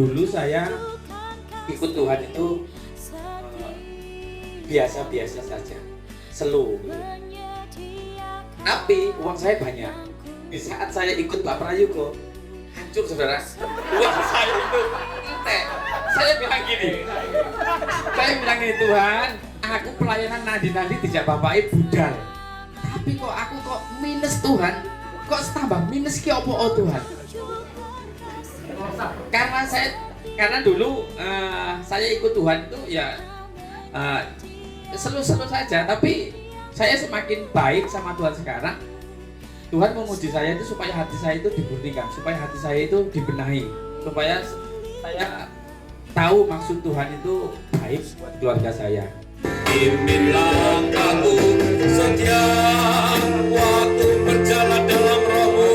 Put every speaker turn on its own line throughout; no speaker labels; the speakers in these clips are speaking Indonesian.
Dulu saya ikut Tuhan itu biasa-biasa saja, slow. Tapi uang saya banyak. Di saat saya ikut Pak Prayogo, hancur saudara. Uang saya itu entek. Saya bilang gini, Tuhan, aku pelayanan nadi-nadi tidak bapak budal. Tapi kok aku kok minus Tuhan, kok tambah minus ki opo Tuhan? Karena dulu saya ikut Tuhan itu ya selu-selu saja, tapi saya semakin baik sama Tuhan sekarang. Tuhan menguji saya itu supaya hati saya itu dimurnikan, supaya hati saya itu dibenahi, supaya saya tahu maksud Tuhan itu baik buat keluarga saya.
Pimpin langkahku setia waktu berjalan dalam rohmu,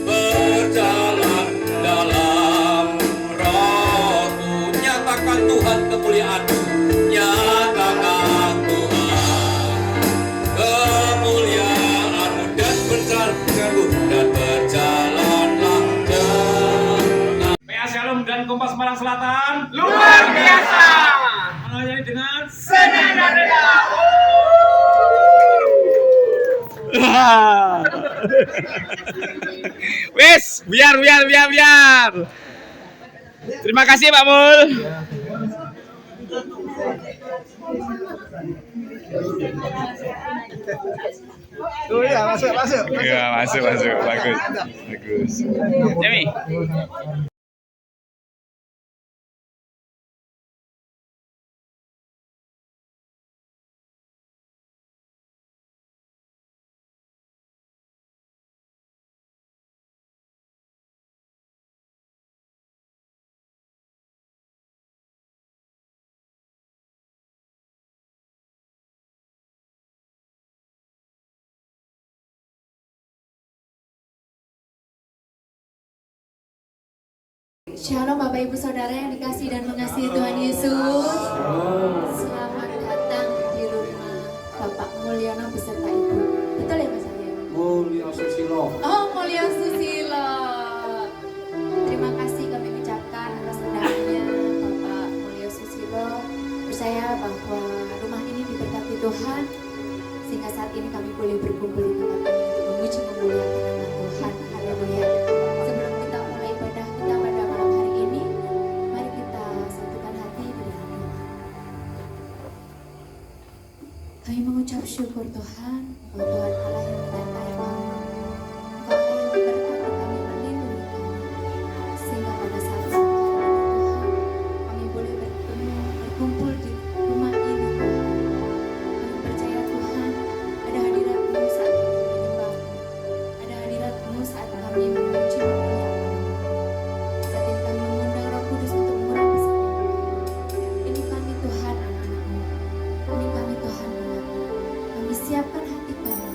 berjalan dalam rohmu. Nyatakan Tuhan kemuliaan-Mu, nyatakan Tuhan kemuliaan-Mu dan berjalanlah dengan
PA Shalom dan Kompas Malang Selatan
luar biasa.
melayani dengan
Senang dan rela.
Wes, biar. Terima kasih Pak Mul.
Oh iya, masuk.
Iya, masuk. Bagus. Jemi.
Shalom Bapak Ibu Saudara yang dikasih dan mengasihi Tuhan Yesus. Selamat datang di rumah Bapak Mulyono beserta Ibu. Betul ya Mas Arya?
Mulyo Susilo.
Oh, Mulyo Susilo. Terima kasih kami ucapkan atas undangannya Bapak Mulyo Susilo. Percaya bahwa rumah ini diberkati Tuhan, sehingga saat ini kami boleh berkumpul di tempat ini untuk memuji memuliakan nama Tuhan. Haleluya. Sebelum kita mulai ibadah kita pada malam hari ini, mari kita satukan hati berikan doa. Kami mengucap syukur Tuhan, bahwa Tuhan Allah yang menyertai kami, Engkau Allah yang memberkati kami, melindungi kami, sehingga pada saat malam hari ini Tuhan, kami boleh bertemu, berkumpul di rumah ini Tuhan. Kami percaya Tuhan, ada hadirat-Mu saat kami menyembah, ada hadirat-Mu saat kami memuji memuliakan. Saat ini kami mengundang Roh Kudus untuk mengurapi setiap kami. Ini kami Tuhan anak-anak-Mu, ini kami Tuhan umat-Mu. Kami siapkan hati kami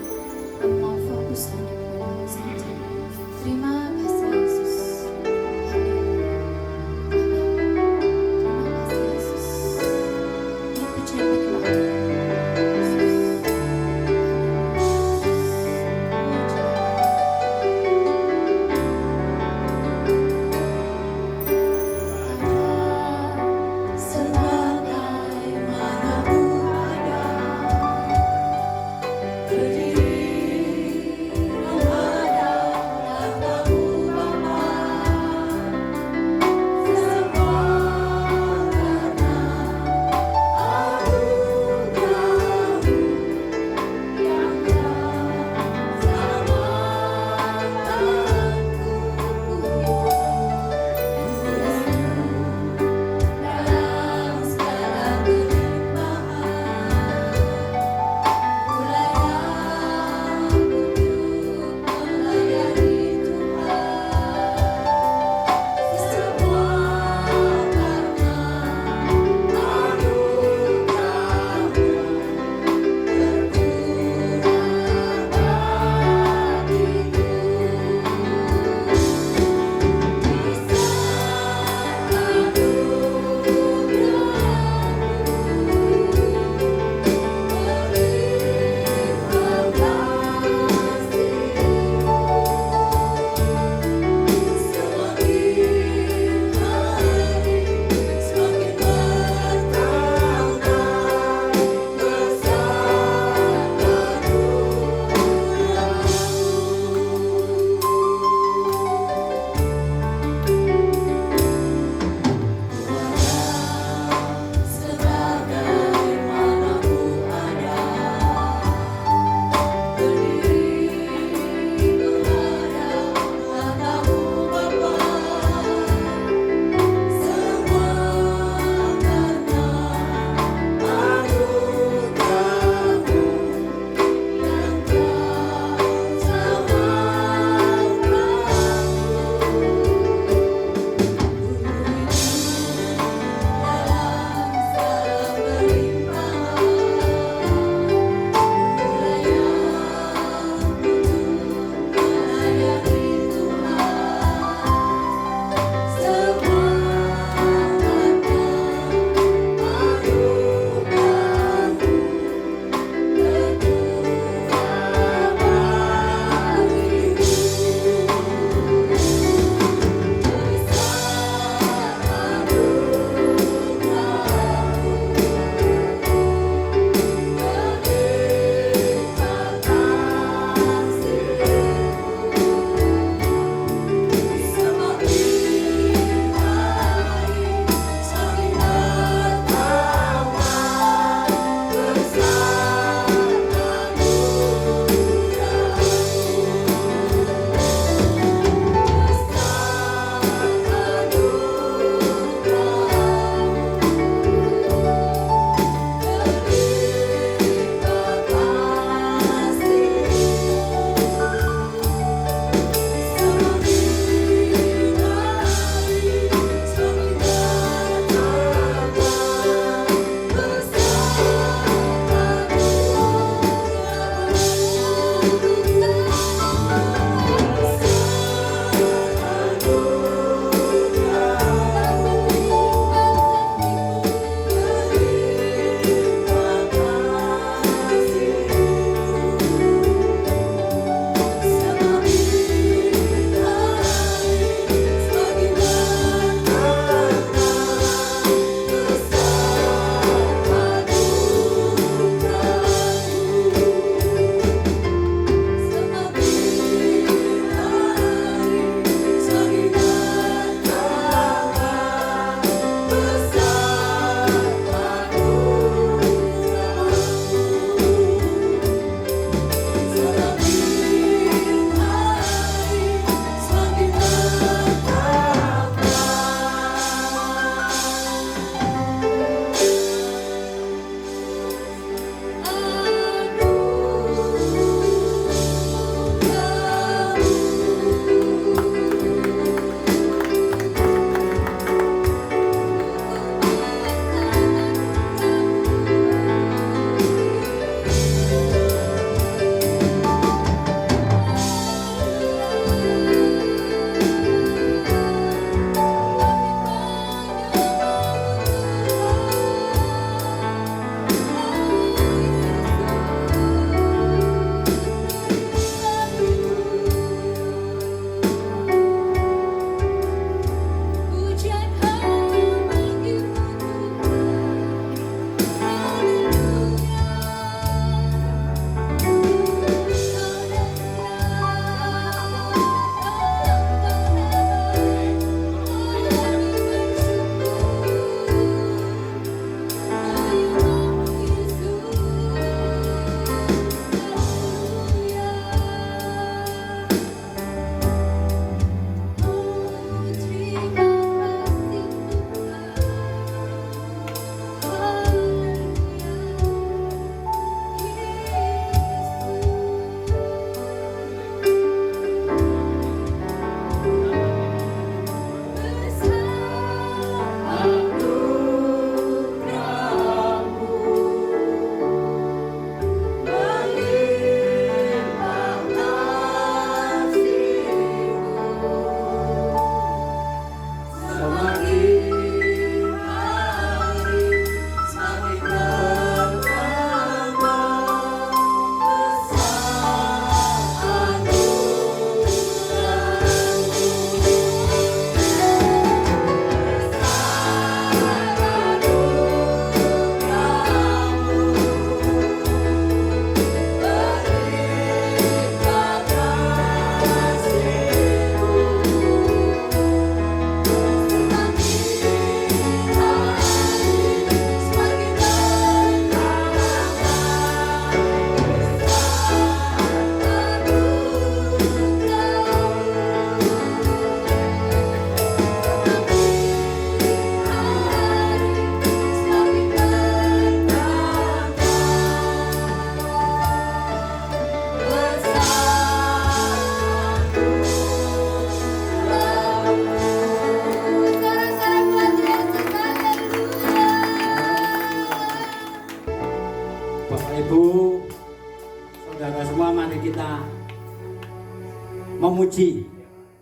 memuji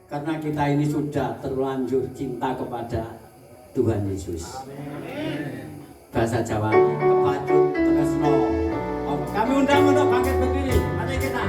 karena kita ini sudah terlanjur cinta kepada Tuhan Yesus. Bahasa Jawa kepacut tresno. Kami undang untuk bangkit berdiri. Mari kita.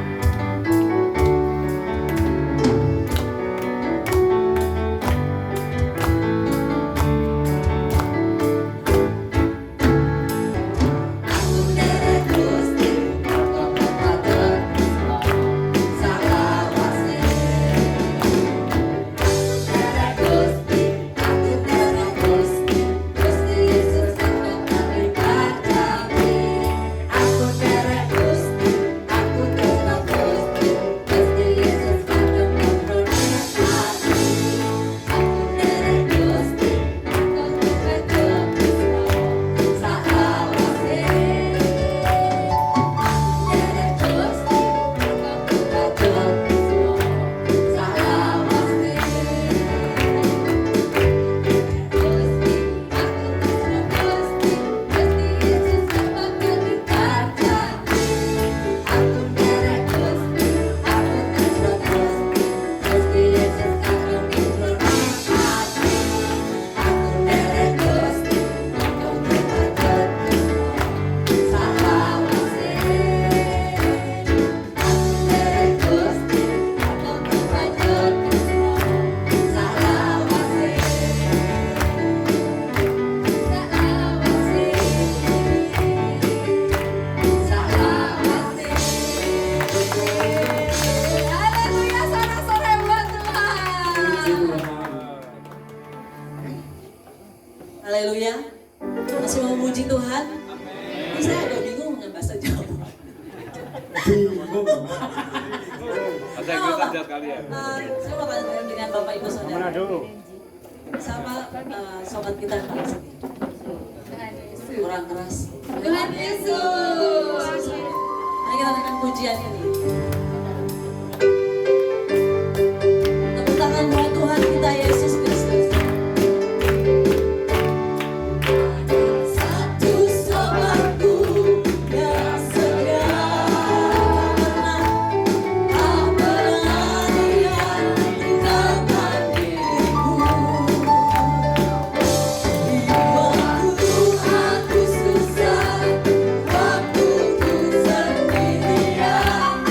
Haleluya. Masih mau memuji Tuhan? Ini saya agak bingung dengan bahasa Jawa.
Bahasa Inggris aja sekalian.
Saya mau tanya dengan Bapak Ibu Saudara. Sama sobat kita yang paling setia. Orang keras. Tuhan Yesus. Mari kita dengarkan pujian ini. Tepuk tangan buat Tuhan kita Yesus Kristus.
Aku susah, waktuku sendirian.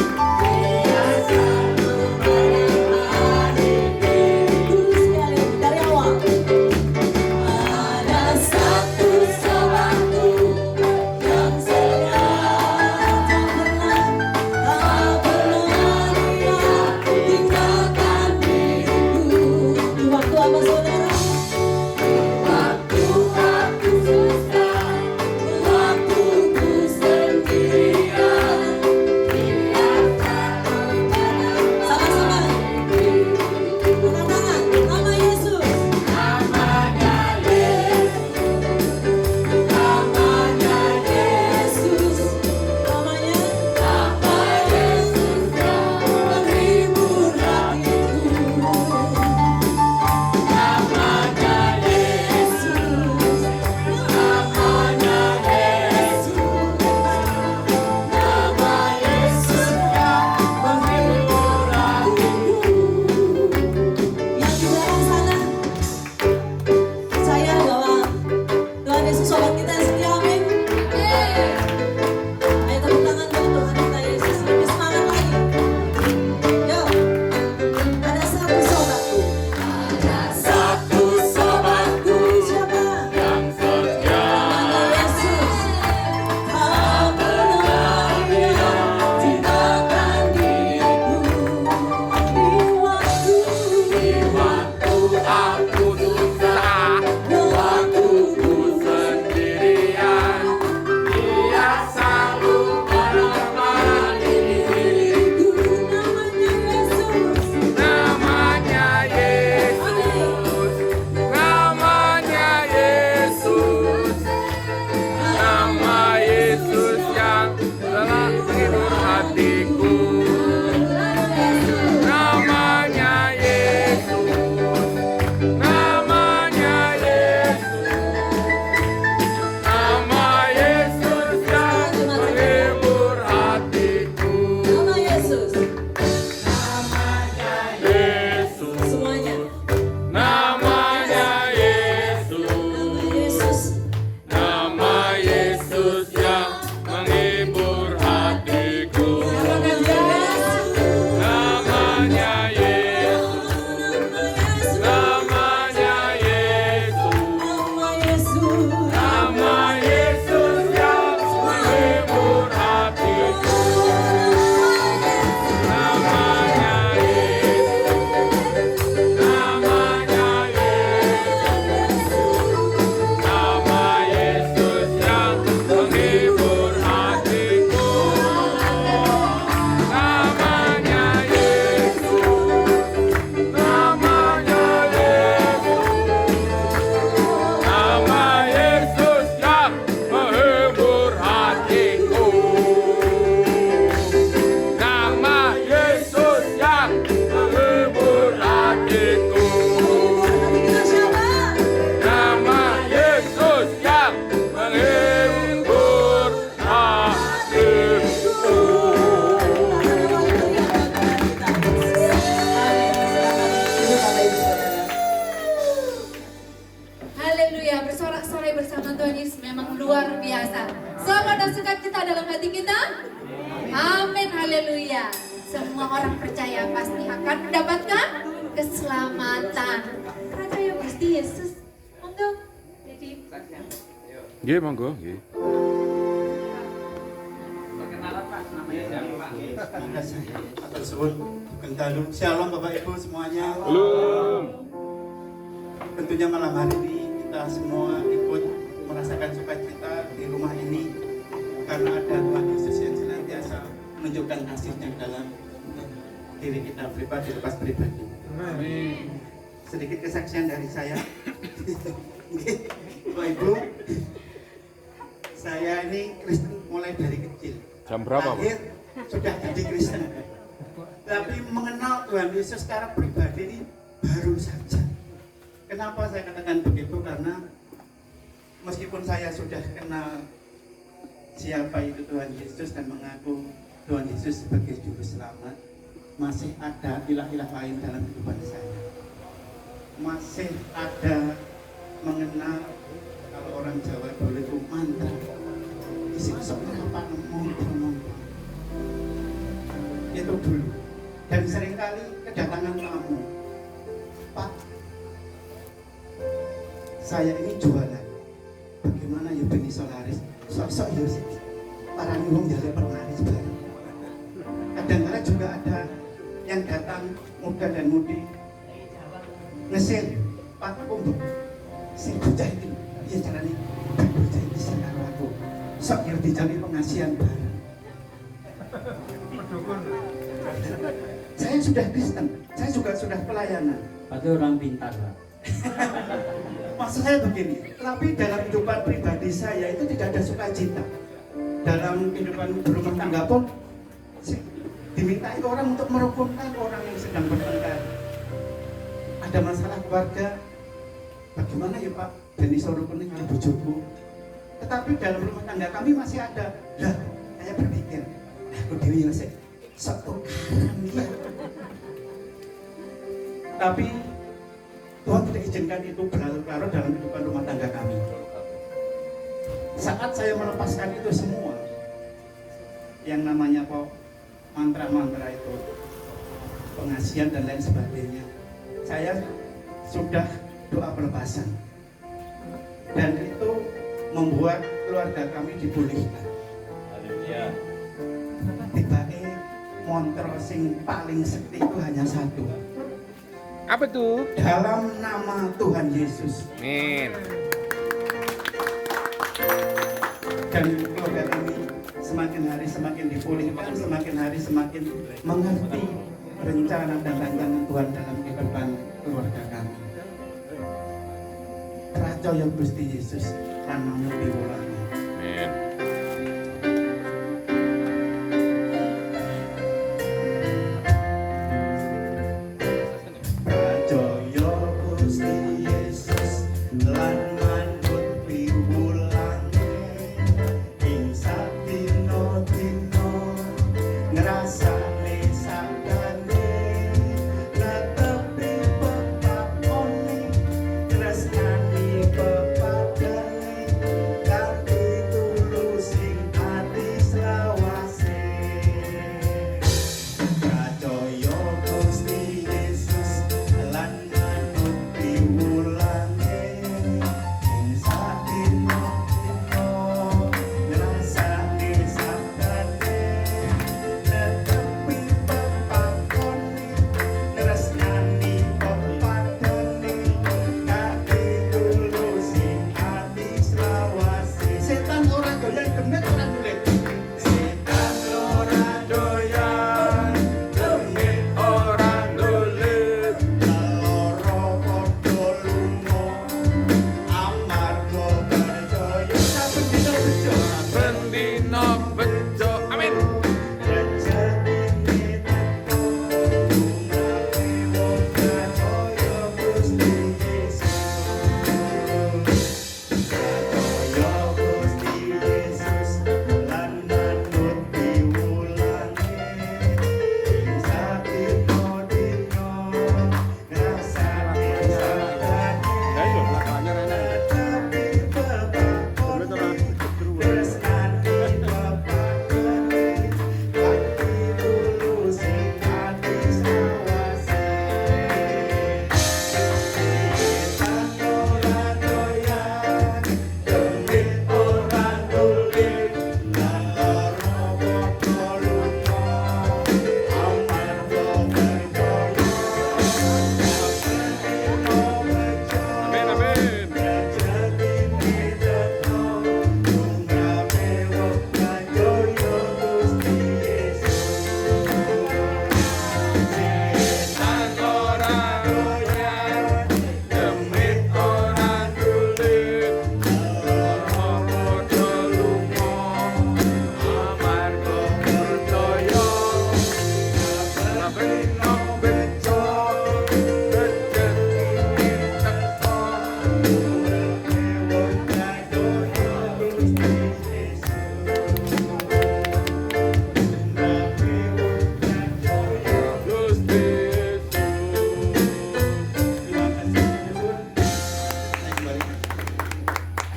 Haleluya, bersorak-sorai bersama Tuhan Yesus memang luar biasa. Selamat dan sukacita dalam hati kita. Amin, haleluya. Semua orang percaya pasti akan mendapatkan keselamatan. Percaya pasti Yesus. Monggo. Jadi
Nggih, monggo, nggih.
Perkenalan Pak, namanya siapa Pak?
Tersebut Gentalu. Shalom Bapak Ibu semuanya.
Belum.
Tentunya malam hari ini kita semua ikut merasakan sukacita di rumah ini karena ada Tuhan Yesus yang senantiasa menunjukkan kasih-Nya dalam diri kita pribadi lepas pribadi. Sedikit kesaksian dari saya. Bapak Ibu, saya ini Kristen mulai dari kecil.
Jam berapa, Pak?
Lahir sudah jadi Kristen. Tapi mengenal Tuhan Yesus secara pribadi ini baru saja. Kenapa saya katakan begitu? Karena meskipun saya sudah kenal siapa itu Tuhan Yesus dan mengaku Tuhan Yesus sebagai juru selamat, masih ada ilah-ilah lain dalam kehidupan saya. Masih ada mengenal, kalau orang Jawa dulu itu mantra. Isi apa itu dulu. Dan seringkali kedatangan tamu, Pak, saya ini jualan. Bagaimana ya Beni Solaris? Sok-sok ya sih. Para nyuwung jadi permanis bareng. Kadang-kadang juga ada yang datang muda dan mudi ngesil, Pak Kumbuk, sing bocah itu, ya caranya bocah itu sekarang aku. Sok ya dijadi pengasihan bareng. Saya sudah Kristen, saya juga sudah pelayanan.
Itu orang pintar, Pak.
Maksud saya begini, tapi dalam kehidupan pribadi saya itu tidak ada sukacita. Dalam kehidupan berumah tangga pun dimintai orang untuk merukunkan orang yang sedang bertengkar. Ada masalah keluarga, bagaimana ya Pak? Beni sorukuning kali bojoku. Tetapi dalam rumah tangga kami masih ada. Lah, saya berpikir, aku dewi yang satu karam dia. Tapi Tuhan tidak izinkan itu berlarut-larut dalam kehidupan rumah tangga kami. Saat saya melepaskan itu semua, yang namanya kok mantra-mantra itu, pengasihan dan lain sebagainya, saya sudah doa pelepasan. Dan itu membuat keluarga kami dipulihkan.
Haleluya.
Tiba-tiba mantra sing paling sakti itu hanya satu.
Apa tuh?
Dalam nama Tuhan Yesus.
Amin.
Dan keluarga kami semakin hari semakin dipulihkan, semakin hari semakin mengerti rencana dan rancangan Tuhan dalam kehidupan keluarga kami. Percaya Gusti Yesus lan namung diwulangi.
Amin.
Percaya Gusti Yesus lan manut piwulangi ing sadina-dina ngrasane sabdane netepi pepakone tresnani pepadane kanthi tulus ing ati selawase. Percaya Gusti Yesus lan manut piwulangi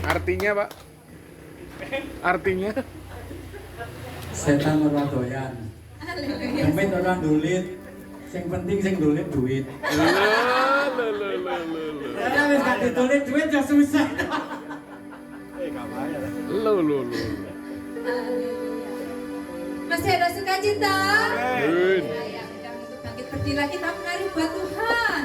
Artinya, Pak? Artinya?
Setan ora doyan. Demit ora ndulit. Sing penting sing ndulit duit. Ya wis gak ditulit duit ya susah.
Lo.
Masih ada sukacita?
Yun.
Ya, udah untuk bangkit berdiri kita menari buat Tuhan.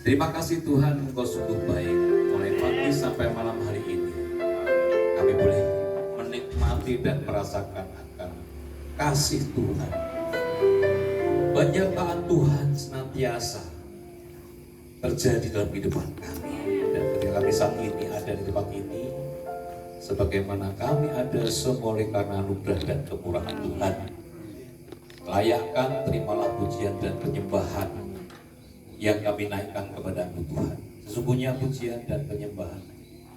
Terima kasih Tuhan, Engkau sungguh baik. Mulai pagi sampai malam hari ini, kami boleh menikmati dan merasakan akan kasih Tuhan. Penyertaan Tuhan senantiasa terjadi dalam kehidupan kami. Dan ketika kami saat ini ada di tempat ini, sebagaimana kami ada semua oleh karena anugerah dan kemurahan Tuhan, layakkan terimalah pujian dan penyembahan yang kami naikkan kepadamu Tuhan. Sesungguhnya pujian dan penyembahan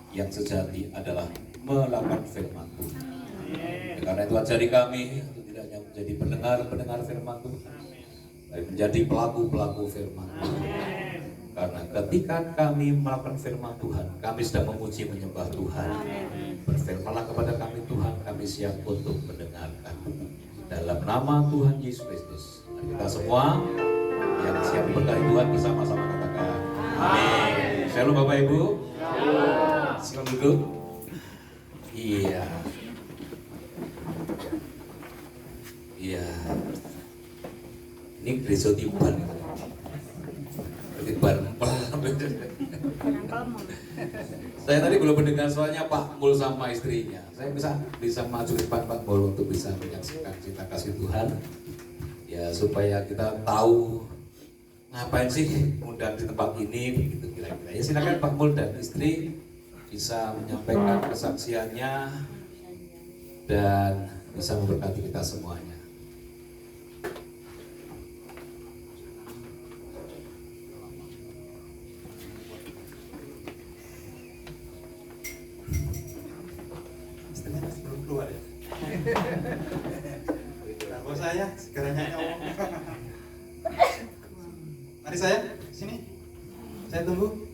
yang sejati adalah melakukan firman Tuhan. Karena itu ajari kami untuk tidak hanya menjadi pendengar firman Tuhan, tapi menjadi pelaku firman Tuhan. Karena ketika kami melakukan firman Tuhan, kami sedang memuji menyembah Tuhan. Berfirmanlah kepada kami Tuhan, kami siap untuk mendengarkan. Dalam nama Tuhan Yesus Kristus, kita semua yang siap diberkati Tuhan bersama-sama katakan amin. Shalom Bapak Ibu. Silakan duduk. Iya. Ini gereja Tiban. Tiban empel. Saya tadi belum mendengar suaranya Pak Mul sama istrinya. Saya bisa maju ke depan Pak Mul untuk bisa menyaksikan cinta kasih Tuhan. Ya supaya kita tahu ngapain sih undang di tempat ini begitu kira-kira. Ya silakan Pak Mul dan istri bisa menyampaikan kesaksiannya dan bisa memberkati kita semuanya.
Istrinya masih belum keluar ya? Nah, saya segeranya ngomong. Mari saya sini. Saya tunggu.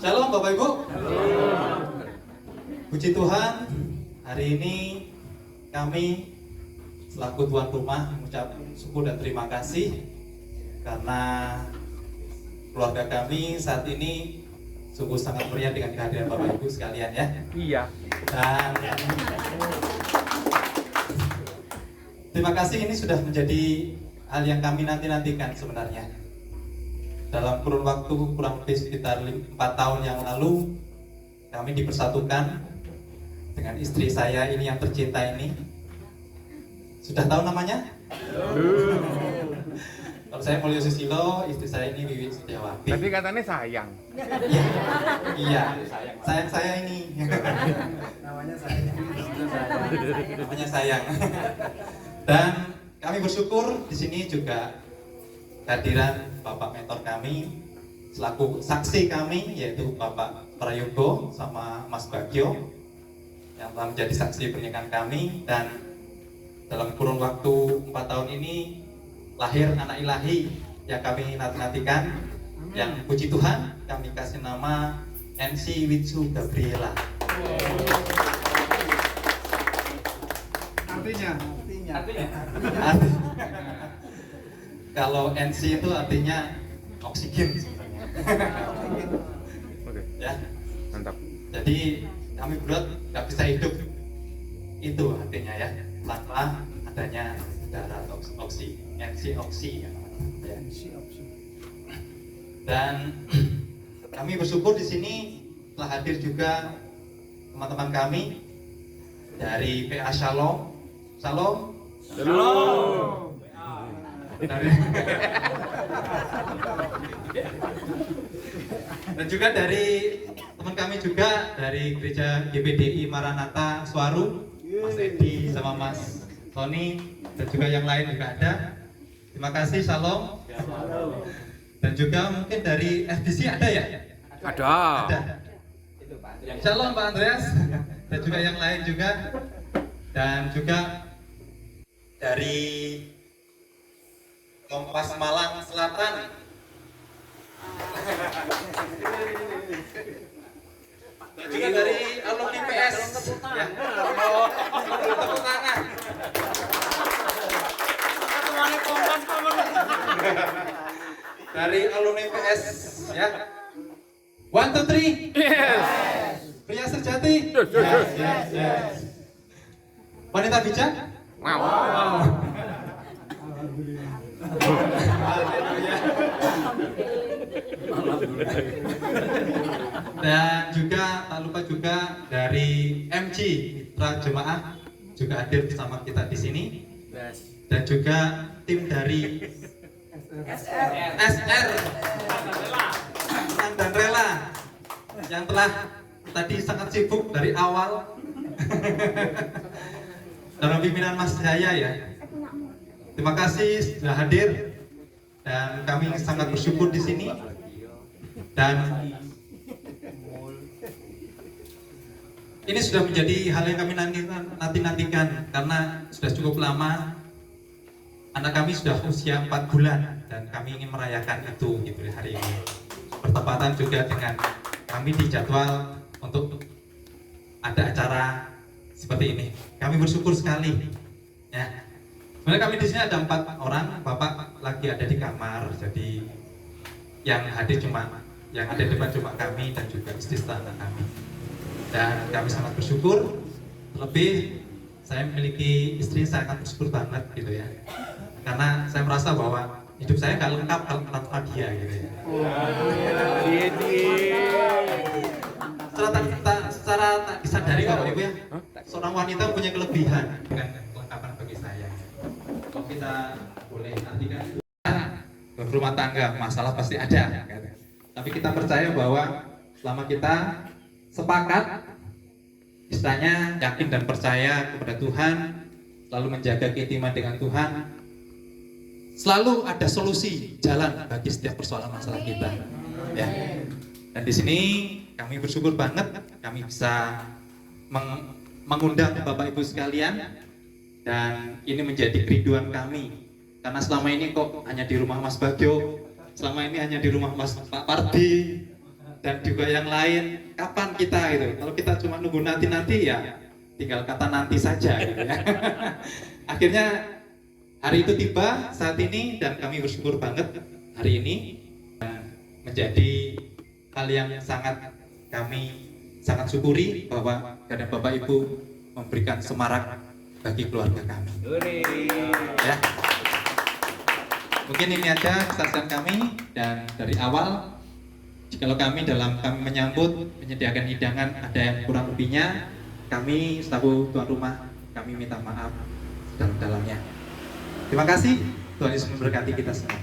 Shalom Bapak Ibu. Puji Tuhan, hari ini kami selaku tuan rumah mengucap syukur dan terima kasih karena keluarga kami saat ini sungguh sangat meriah dengan kehadiran Bapak Ibu sekalian ya.
Iya.
Dan terima kasih, ini sudah menjadi hal yang kami nantikan sebenarnya. Dalam kurun waktu kurang lebih sekitar 4 tahun yang lalu, kami dipersatukan dengan istri saya ini yang tercinta ini. Sudah tahu namanya? Kalau saya Mulyo Susilo, istri saya ini Wiwi Setiawati.
Tapi katanya sayang.
Iya, sayang saya ini. Namanya sayang. Namanya sayang. Dan kami bersyukur di sini juga kehadiran Bapak mentor kami selaku saksi kami, yaitu Bapak Prayogo sama Mas Bagio yang telah menjadi saksi pernikahan kami. Dan dalam kurun waktu 4 tahun ini lahir anak ilahi yang kami nantikan, yang puji Tuhan kami kasih nama NC Witsu Gabriela. Artinya. Kalau NC itu artinya oksigen sebenarnya.
Oke.
Ya.
Mantap.
Jadi kami berdua nggak bisa hidup, itu artinya ya, tanpa adanya darah oksi, NC oksi ya. Dan kami bersyukur di sini telah hadir juga teman-teman kami dari PA Shalom. Shalom. Dan juga dari teman kami juga dari gereja GBDI Maranatha Suaru, Mas Edi sama Mas Tony, dan juga yang lain juga ada. Terima kasih, Shalom. Dan juga mungkin dari FDC ada ya?
Ada.
Shalom Pak Andreas. dan juga yang lain juga, dan juga dari Kompas Malang Selatan. Dan juga dari alumni PS. Ya. Tepuk tangan. Dari alumni PS, ya. 1, 2, 3. Pria sejati. Yes. Wanita bijak. Dan juga tak lupa juga dari MG Mitra Jemaah juga hadir bersama kita di sini. Dan juga tim dari SR dan Rela yang telah tadi sangat sibuk dari awal dalam pimpinan Mas Jaya ya. Terima kasih sudah hadir dan kami sangat bersyukur di sini. Dan ini sudah menjadi hal yang kami nanti-nantikan karena sudah cukup lama. Anak kami sudah usia 4 bulan dan kami ingin merayakan itu gitu hari ini. Bertepatan juga dengan kami dijadwal untuk ada acara seperti ini. Kami bersyukur sekali. Ya. Sebenarnya kami di sini ada 4 orang, Bapak lagi ada di kamar, jadi yang hadir yang ada di depan cuma kami dan juga istri anak kami. Dan kami sangat bersyukur. Terlebih saya memiliki istri, saya sangat bersyukur banget gitu ya. Karena saya merasa bahwa hidup saya gak lengkap kalau tanpa dia gitu ya. Secara tak disadari Bapak Ibu ya, seorang wanita punya kelebihan dengan kelengkapan bagi saya. Kalau kita boleh artikan berumah tangga, masalah pasti ada. Tapi kita percaya bahwa selama kita sepakat, istilahnya yakin dan percaya kepada Tuhan, selalu menjaga keimanan dengan Tuhan, selalu ada solusi jalan bagi setiap persoalan masalah kita. Ya. Dan di sini kami bersyukur banget kami bisa mengundang Bapak Ibu sekalian, dan ini menjadi kerinduan kami karena selama ini kok hanya di rumah Mas Bagio, selama ini hanya di rumah Mas Pak Pardi dan juga yang lain. Kapan kita gitu? Kalau kita cuma nunggu nanti ya tinggal kata nanti saja gitu ya. Akhirnya hari itu tiba saat ini dan kami bersyukur banget hari ini menjadi hal yang kami sangat syukuri bahwa karena Bapak Ibu memberikan semarak bagi keluarga kami. Ya. Mungkin ini aja kesaksian kami, dan dari awal jikalau kami menyambut menyediakan hidangan ada yang kurang lebihnya, kami selaku tuan rumah kami minta maaf sedalam-dalamnya. Terima kasih, Tuhan Yesus memberkati kita semua.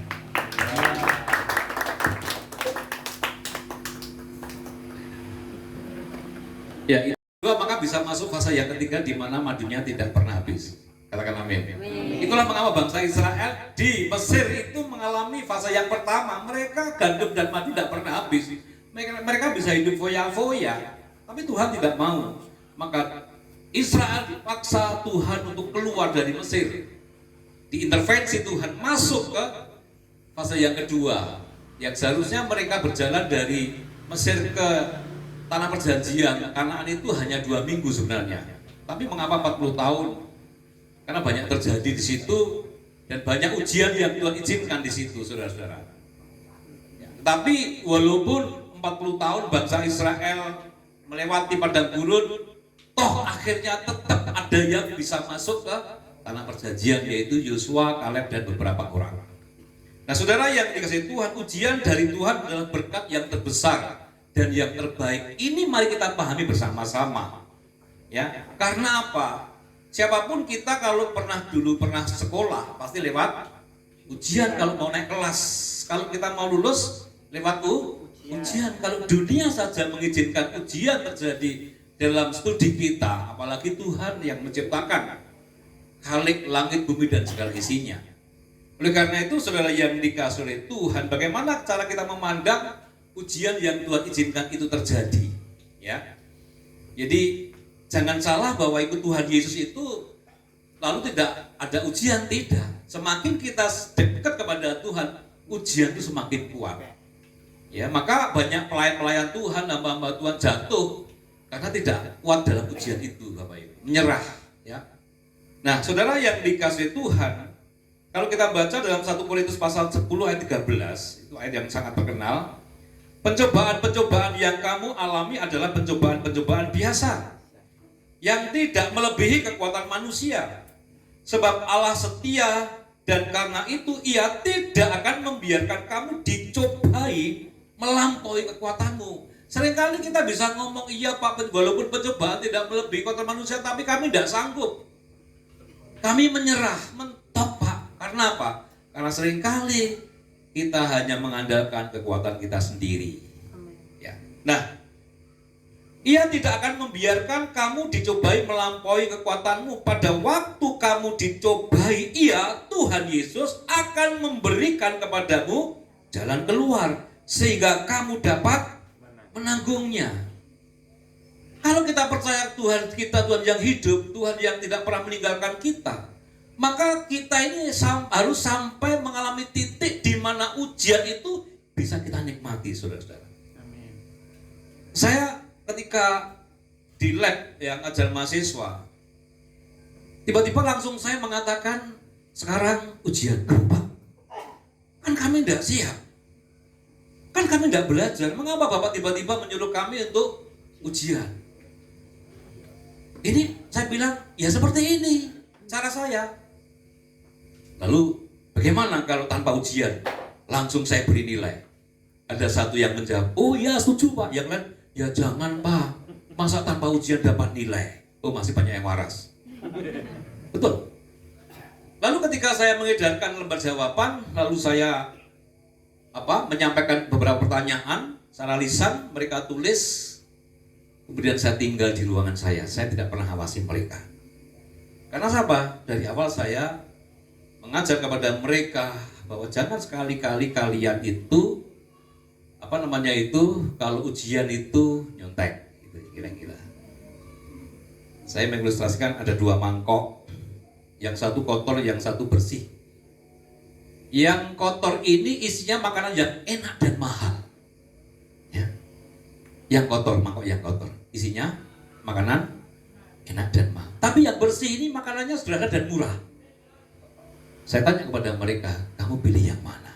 Ya, itu maka bisa masuk fase yang ketiga di mana madunya tidak pernah habis. Katakan amin. Itulah mengapa bangsa Israel di Mesir itu mengalami fase yang pertama, mereka gandum dan madu tidak pernah habis. Mereka bisa hidup foya-foya, tapi Tuhan tidak mau. Maka Israel dipaksa Tuhan untuk keluar dari Mesir. Diintervensi Tuhan masuk ke fase yang kedua, yang seharusnya mereka berjalan dari Mesir ke tanah perjanjian. Kanaan itu hanya 2 minggu sebenarnya, tapi mengapa 40 tahun? Karena banyak terjadi di situ dan banyak ujian yang Tuhan izinkan di situ, saudara-saudara. Tapi walaupun 40 tahun bangsa Israel melewati padang gurun, toh akhirnya tetap ada yang bisa masuk ke tanah perjanjian, yaitu Yosua, Kaleb, dan beberapa orang. Nah, saudara yang dikasihi Tuhan, ujian dari Tuhan adalah berkat yang terbesar dan yang terbaik. Ini mari kita pahami bersama-sama. Ya, karena apa? Siapapun kita kalau dulu pernah sekolah pasti lewat ujian kalau mau naik kelas. Kalau kita mau lulus lewat ujian. Kalau dunia saja mengizinkan ujian terjadi dalam studi kita, apalagi Tuhan yang menciptakan Khalik langit, bumi, dan segala isinya. Oleh karena itu, saudara yang dikasihi oleh Tuhan, bagaimana cara kita memandang ujian yang Tuhan izinkan itu terjadi? Ya, jadi jangan salah bahwa ikut Tuhan Yesus itu lalu tidak ada ujian, tidak. Semakin kita dekat kepada Tuhan, ujian itu semakin kuat. Ya, maka banyak pelayan-pelayan Tuhan, hamba-hamba Tuhan jatuh karena tidak kuat dalam ujian itu, Bapak Ibu. Menyerah, ya. Nah, saudara yang dikasihi Tuhan, kalau kita baca dalam 1 Korintus pasal 10 ayat 13, itu ayat yang sangat terkenal. Pencobaan-pencobaan yang kamu alami adalah pencobaan-pencobaan biasa yang tidak melebihi kekuatan manusia. Sebab Allah setia dan karena itu Ia tidak akan membiarkan kamu dicobai melampaui kekuatanmu. Seringkali kita bisa ngomong, iya Pak, walaupun pencobaan tidak melebihi kekuatan manusia, tapi kami tidak sanggup. Kami menyerah, mentok Pak. Karena apa? Karena seringkali kita hanya mengandalkan kekuatan kita sendiri. Ya. Nah, Ia tidak akan membiarkan kamu dicobai melampaui kekuatanmu. Pada waktu kamu dicobai Ia, Tuhan Yesus akan memberikan kepadamu jalan keluar sehingga kamu dapat menanggungnya. Kalau kita percaya Tuhan kita, Tuhan yang hidup, Tuhan yang tidak pernah meninggalkan kita, maka kita ini harus sampai mengalami titik di mana ujian itu bisa kita nikmati, saudara-saudara.
Amin.
Saya ketika di lab yang ajar mahasiswa, tiba-tiba langsung saya mengatakan, sekarang ujian Pak. Kan kami tidak siap, kan kami tidak belajar. Mengapa Bapak tiba-tiba menyuruh kami untuk ujian? Ini saya bilang, ya seperti ini cara saya. Lalu bagaimana kalau tanpa ujian? Langsung saya beri nilai. Ada satu yang menjawab, oh ya setuju Pak. Yang lain, ya jangan Pak, masa tanpa ujian dapat nilai? Oh masih banyak yang waras. Betul. Lalu ketika saya mengedarkan lembar jawaban, lalu saya menyampaikan beberapa pertanyaan secara lisan, mereka tulis. Kemudian saya tinggal di ruangan saya tidak pernah awasi mereka. Karena apa? Dari awal saya mengajar kepada mereka bahwa jangan sekali-kali kalian itu kalau ujian itu nyontek, gitu, kira-kira. Saya mengilustrasikan ada 2 mangkok, yang satu kotor, yang satu bersih. Yang kotor ini isinya makanan yang enak dan mahal. Ya. Yang kotor, mangkok yang kotor, isinya makanan enak dan mahal. Tapi yang bersih ini makanannya sederhana dan murah. Saya tanya kepada mereka, kamu pilih yang mana?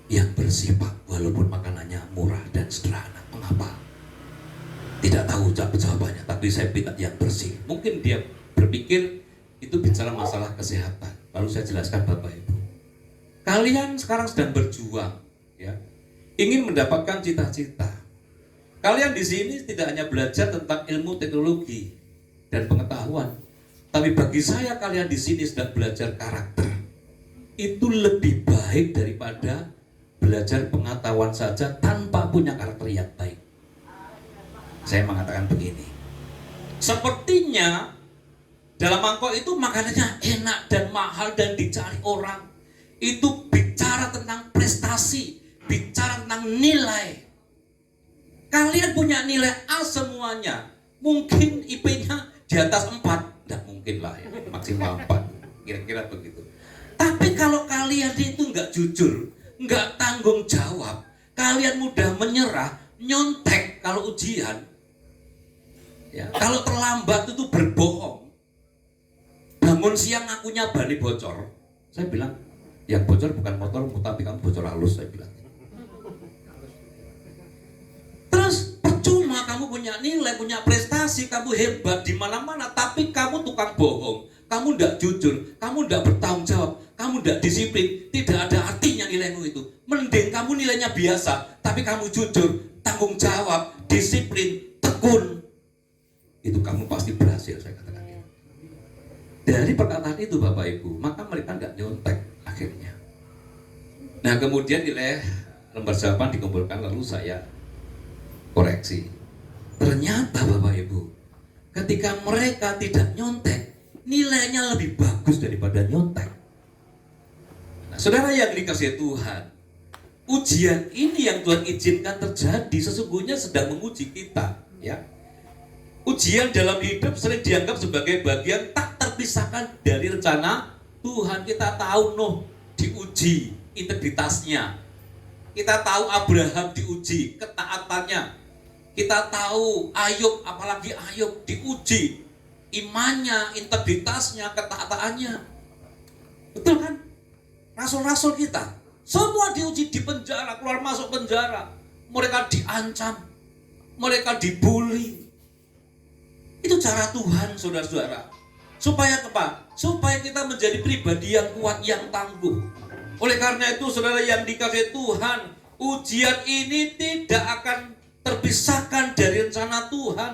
Yang bersih Pak, walaupun makanannya murah dan sederhana. Mengapa? Tidak tahu jawabannya, tapi saya minta yang bersih. Mungkin dia berpikir itu bicara masalah kesehatan. Lalu saya jelaskan, Bapak Ibu, kalian sekarang sedang berjuang, ya, ingin mendapatkan cita-cita. Kalian di sini tidak hanya belajar tentang ilmu teknologi dan pengetahuan, tapi bagi saya kalian di sini sedang belajar karakter. Itu lebih baik daripada belajar pengetahuan saja tanpa punya karakter yang baik. Saya mengatakan begini, sepertinya dalam mangkok itu makanannya enak dan mahal dan dicari orang. Itu bicara tentang prestasi, bicara tentang nilai. Kalian punya nilai A semuanya, mungkin IP-nya di atas 4, tidak mungkin lah ya, maksimal 4, kira-kira begitu. Tapi kalau kalian itu nggak jujur, nggak tanggung jawab, kalian mudah menyerah, nyontek kalau ujian, ya, kalau terlambat itu berbohong, bangun siang ngakunya balik bocor. Saya bilang, yang bocor bukan motormu, tapi kamu bocor halus, saya bilang. Terus percuma kamu punya nilai, punya prestasi, kamu hebat di mana-mana, tapi kamu tukang bohong, kamu tidak jujur, kamu tidak bertanggung jawab, kamu tidak disiplin, tidak ada artinya nilaimu itu. Mending kamu nilainya biasa, tapi kamu jujur, tanggung jawab, disiplin, tekun. Itu kamu pasti berhasil, saya katakan. Dari perkataan itu Bapak Ibu, maka mereka tidak nyontek akhirnya. Nah kemudian nilai lembar jawaban dikumpulkan, lalu saya koreksi. Ternyata Bapak Ibu, ketika mereka tidak nyontek, nilainya lebih bagus daripada nyontek. Nah, saudara yang dikasihi Tuhan, ujian ini yang Tuhan izinkan terjadi sesungguhnya sedang menguji kita, ya. Ujian dalam hidup sering dianggap sebagai bagian tak terpisahkan dari rencana Tuhan. Kita tahu Nuh diuji integritasnya. Kita tahu Abraham diuji ketaatannya. Kita tahu Ayub, apalagi Ayub diuji imannya, integritasnya, ketaatannya. Betul kan? Rasul-rasul kita semua diuji di penjara, keluar masuk penjara. Mereka diancam, mereka dibully. Itu cara Tuhan, saudara-saudara. Supaya apa? Supaya kita menjadi pribadi yang kuat, yang tangguh. Oleh karena itu, saudara yang dikasihi Tuhan, ujian ini tidak akan terpisahkan dari rencana Tuhan.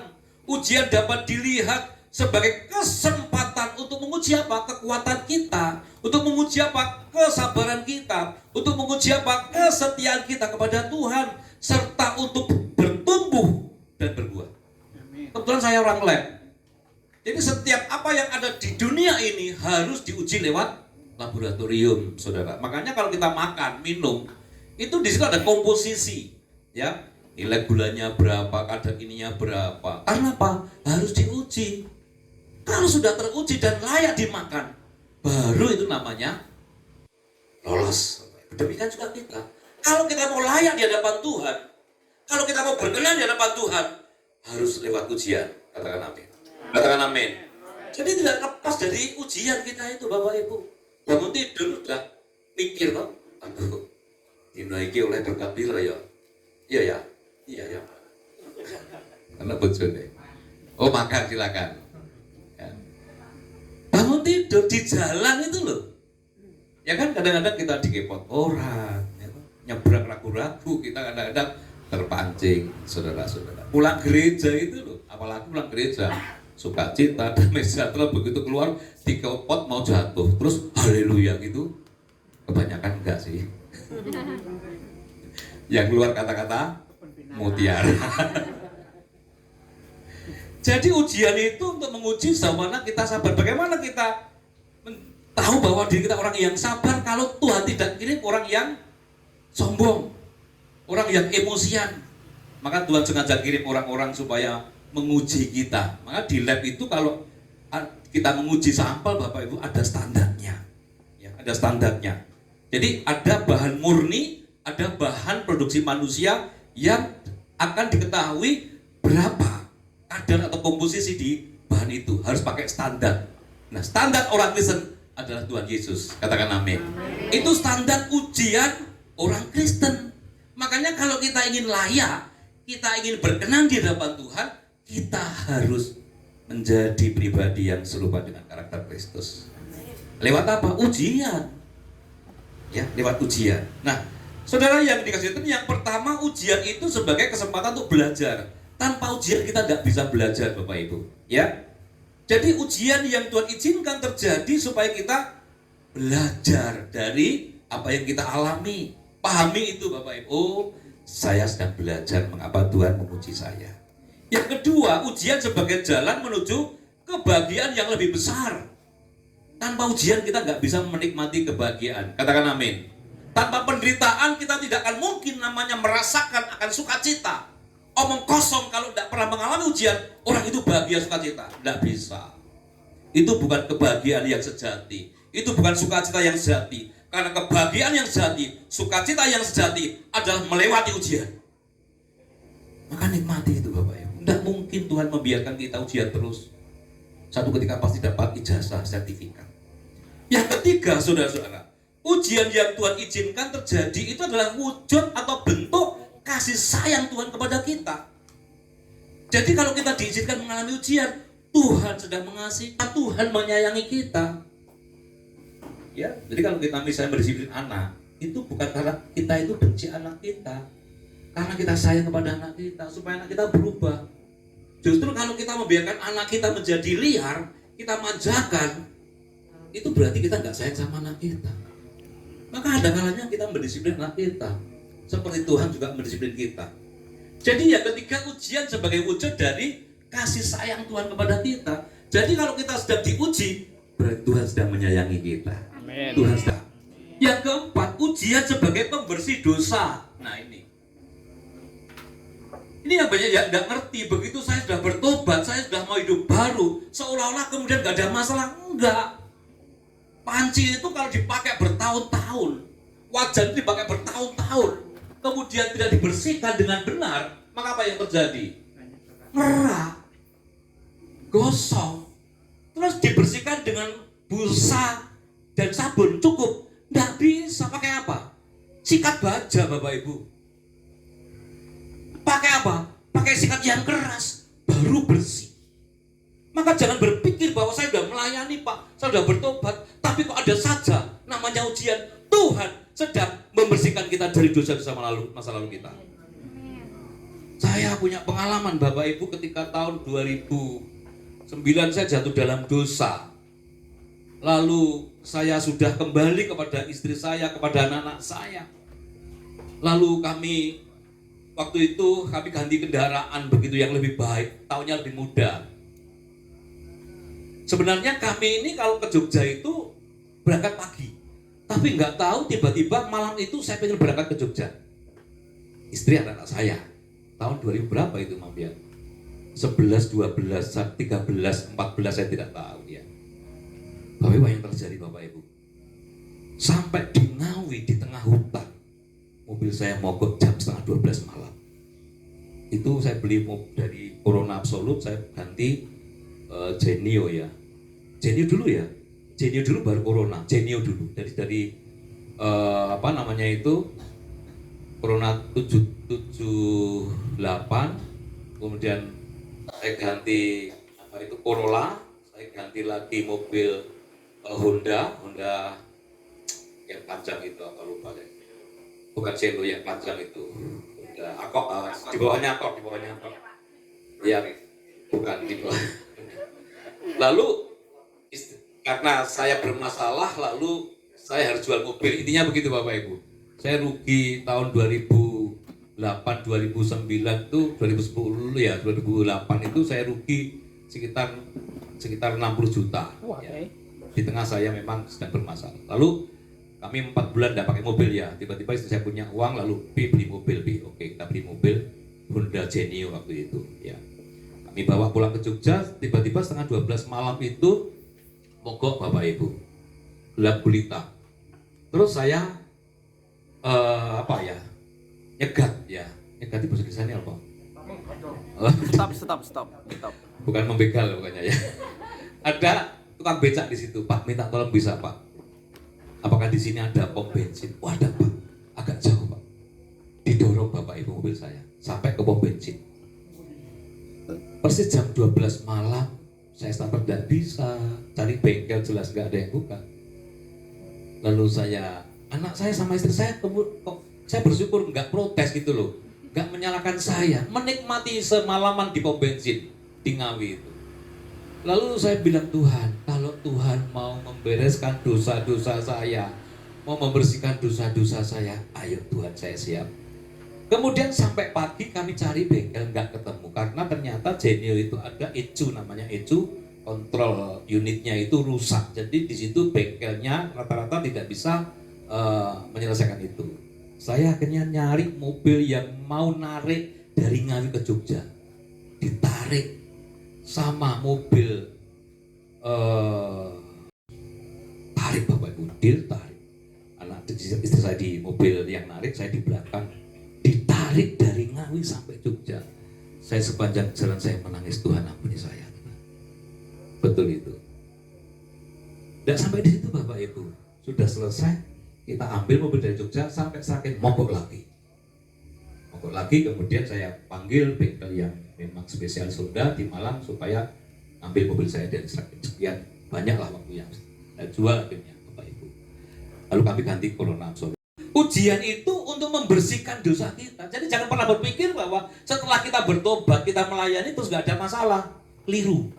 Ujian dapat dilihat sebagai kesempatan untuk menguji apa? Kekuatan kita, untuk menguji apa? Kesabaran kita, untuk menguji apa? Kesetiaan kita kepada Tuhan, serta untuk bertumbuh dan berbuah. Kebetulan saya orang lab. Jadi setiap apa yang ada di dunia ini harus diuji lewat laboratorium, saudara. Makanya kalau kita makan, minum, itu di situ ada komposisi, ya. Nilai gulanya berapa, kadar ininya berapa. Karena apa? Harus diuji. Kalau sudah teruji dan layak dimakan, baru itu namanya lolos. Demikian juga kita. Kalau kita mau layak di hadapan Tuhan, kalau kita mau berkenan di hadapan Tuhan, harus lewat ujian. Katakan amin. Katakan amin. Jadi tidak lepas dari ujian kita itu, Bapak Ibu. Bangun tidur udah mikir kok, aduh, dino iki oleh berkat piro ya? Iya ya. Iya ya. Karena bojone. Oh, makan silakan. Bangun tidur di jalan itu loh. Ya kan kadang-kadang kita dikepot orang, ya, nyebrang ragu-ragu, kita kadang-kadang terpancing, saudara-saudara. Pulang gereja itu loh, apalagi pulang gereja, sukacita, damai sejahtera, begitu keluar dikepot mau jatuh, terus haleluya gitu. Kebanyakan enggak sih. Yang keluar kata-kata mutiara. Jadi ujian itu untuk menguji bagaimana kita sabar, bagaimana kita tahu bahwa diri kita orang yang sabar kalau Tuhan tidak kirim orang yang sombong, orang yang emosian. Maka Tuhan sengaja kirim orang-orang supaya menguji kita. Maka di lab itu kalau kita menguji sampel, Bapak Ibu, ada standarnya, ya, ada standarnya. Jadi ada bahan murni, ada bahan produksi manusia yang akan diketahui berapa kadar atau komposisi di bahan itu, harus pakai standar. Nah, standar orang Kristen adalah Tuhan Yesus. Katakan amin. Itu standar ujian orang Kristen. Makanya kalau kita ingin layak, kita ingin berkenan di hadapan Tuhan, kita harus menjadi pribadi yang serupa dengan karakter Kristus. Lewat apa? Ujian. Ya, lewat ujian. Nah, saudara yang dikasih Tuhan, yang pertama, ujian itu sebagai kesempatan untuk belajar. Tanpa ujian kita tidak bisa belajar, Bapak Ibu, ya. Jadi ujian yang Tuhan izinkan terjadi supaya kita belajar dari apa yang kita alami. Pahami itu, Bapak Ibu. Oh, saya sedang belajar mengapa Tuhan menguji saya. Yang kedua, ujian sebagai jalan menuju kebahagiaan yang lebih besar. Tanpa ujian kita nggak bisa menikmati kebahagiaan. Katakan amin. Tanpa penderitaan kita tidak akan mungkin namanya merasakan akan sukacita. Omong kosong kalau tidak pernah mengalami ujian, orang itu bahagia sukacita. Tidak bisa. Itu bukan kebahagiaan yang sejati. Itu bukan sukacita yang sejati. Karena kebahagiaan yang sejati, sukacita yang sejati adalah melewati ujian. Maka nikmati itu, Bapak Ibu. Tidak mungkin Tuhan membiarkan kita ujian terus. Satu ketika pasti dapat ijazah sertifikat. Yang ketiga, saudara-saudara, ujian yang Tuhan izinkan terjadi itu adalah wujud atau bentuk kasih sayang Tuhan kepada kita. Jadi kalau kita diizinkan mengalami ujian, Tuhan sedang mengasihi, Tuhan menyayangi kita. Ya, jadi kalau kita misalnya berdisiplin anak, itu bukan karena kita itu benci anak kita, karena kita sayang kepada anak kita supaya anak kita berubah. Justru kalau kita membiarkan anak kita menjadi liar, kita manjakan, itu berarti kita nggak sayang sama anak kita. Maka ada kalanya kita mendisiplin anak kita, seperti Tuhan juga mendisiplin kita. Jadi yang ketiga, ujian sebagai wujud dari kasih sayang Tuhan kepada kita. Jadi kalau kita sedang diuji, berarti Tuhan sedang menyayangi kita. Amen. Tuhan sedang. Yang keempat, ujian sebagai pembersih dosa. Nah ini yang banyak yang nggak ngerti. Begitu saya sudah bertobat, bertobat, saya sudah mau hidup baru, seolah-olah kemudian gak ada masalah. Enggak. Panci itu kalau dipakai bertahun-tahun, wajan itu dipakai bertahun-tahun, kemudian tidak dibersihkan dengan benar, maka apa yang terjadi? Merak, gosong, terus dibersihkan dengan busa dan sabun cukup. Nggak bisa. Pakai apa? Sikat baja, Bapak Ibu. Pakai apa? Pakai sikat yang keras, baru bersih. Maka jangan berpikir bahwa saya sudah melayani Pak, saya sudah bertobat, tapi kok ada saja namanya ujian. Tuhan sedang membersihkan kita dari dosa-dosa masa lalu kita. Saya punya pengalaman Bapak Ibu ketika tahun 2009 saya jatuh dalam dosa. Lalu saya sudah kembali kepada istri saya, kepada anak-anak saya. Lalu waktu itu kami ganti kendaraan begitu yang lebih baik, tahunnya lebih muda. Sebenarnya kami ini kalau ke Jogja itu berangkat pagi, tapi nggak tahu tiba-tiba malam itu saya pengen berangkat ke Jogja. Istri anak-anak saya, tahun 2000 berapa itu Mam ya? 11, 12, 13, 14 saya tidak tahu ya. Bapak Ibu yang terjadi Bapak Ibu, sampai di Ngawi di tengah hutan, mobil saya mogok jam setengah 12 malam. Itu saya beli dari Corona Absolut, saya ganti Genio ya. Genio dulu ya. Genio dulu baru Corona. Genio dulu. Dari apa namanya itu? Corona 778. Kemudian saya ganti apa itu Corolla, saya ganti lagi mobil Honda yang panjang itu apa lupa deh. Bukan Celo yang panjang itu. Honda Accord, di bawahnya Accord. Ya, bukan di bawah. Lalu karena saya bermasalah, lalu saya harus jual mobil. Intinya begitu Bapak Ibu. Saya rugi tahun 2008, 2009 itu 2010 ya, 2008 itu saya rugi sekitar 60 juta. Ya. Di tengah saya memang sedang bermasalah. Lalu kami 4 bulan tidak pakai mobil ya. Tiba-tiba istri saya punya uang, lalu beli mobil. Oke, kita beli mobil Honda Genio waktu itu. Ya. Kami bawa pulang ke Jogja, tiba-tiba setengah 12 malam itu mogok Bapak Ibu, gelap gulita. Terus saya nyegat di bahasa Indonesia apa?
Stop.
Bukan membegal pokoknya ya. Ada tukang becak di situ, Pak, minta tolong bisa Pak. Apakah di sini ada pom bensin? Oh ada Pak, agak jauh Pak. Didorong Bapak Ibu mobil saya sampai ke pom bensin. Persis jam 12 malam, saya starter tidak bisa, cari bengkel jelas nggak ada yang buka. Lalu anak saya sama istri saya, saya bersyukur nggak protes gitu loh, nggak menyalahkan saya, menikmati semalaman di pom bensin di Ngawi itu. Lalu saya bilang Tuhan, kalau Tuhan mau membereskan dosa-dosa saya, mau membersihkan dosa-dosa saya, ayo Tuhan saya siap. Kemudian sampai pagi kami cari bengkel nggak ketemu karena ternyata Genio itu ada ECU, namanya ECU, kontrol unitnya itu rusak. Jadi di situ bengkelnya rata-rata tidak bisa menyelesaikan itu. Saya akhirnya nyari mobil yang mau narik dari Ngawi ke Jogja, ditarik sama mobil tarik Bapak Ibu, tarik. Anak istri saya di mobil yang narik, saya di belakang. Ditarik dari Ngawi sampai Jogja. Saya sepanjang jalan saya menangis, Tuhan ampuni saya. Betul itu. Dan sampai di situ Bapak Ibu, sudah selesai. Kita ambil mobil dari Jogja sampai sakit, mogok lagi. Kemudian saya panggil bengkel yang memang spesial Honda di Malang supaya ambil mobil saya dari sakit. Sekian banyaklah waktu yang saya jual akhirnya Bapak Ibu. Lalu kami ganti Corona Absolut. Ujian itu untuk membersihkan dosa kita. Jadi jangan pernah berpikir bahwa setelah kita bertobat, kita melayani terus gak ada masalah. Keliru.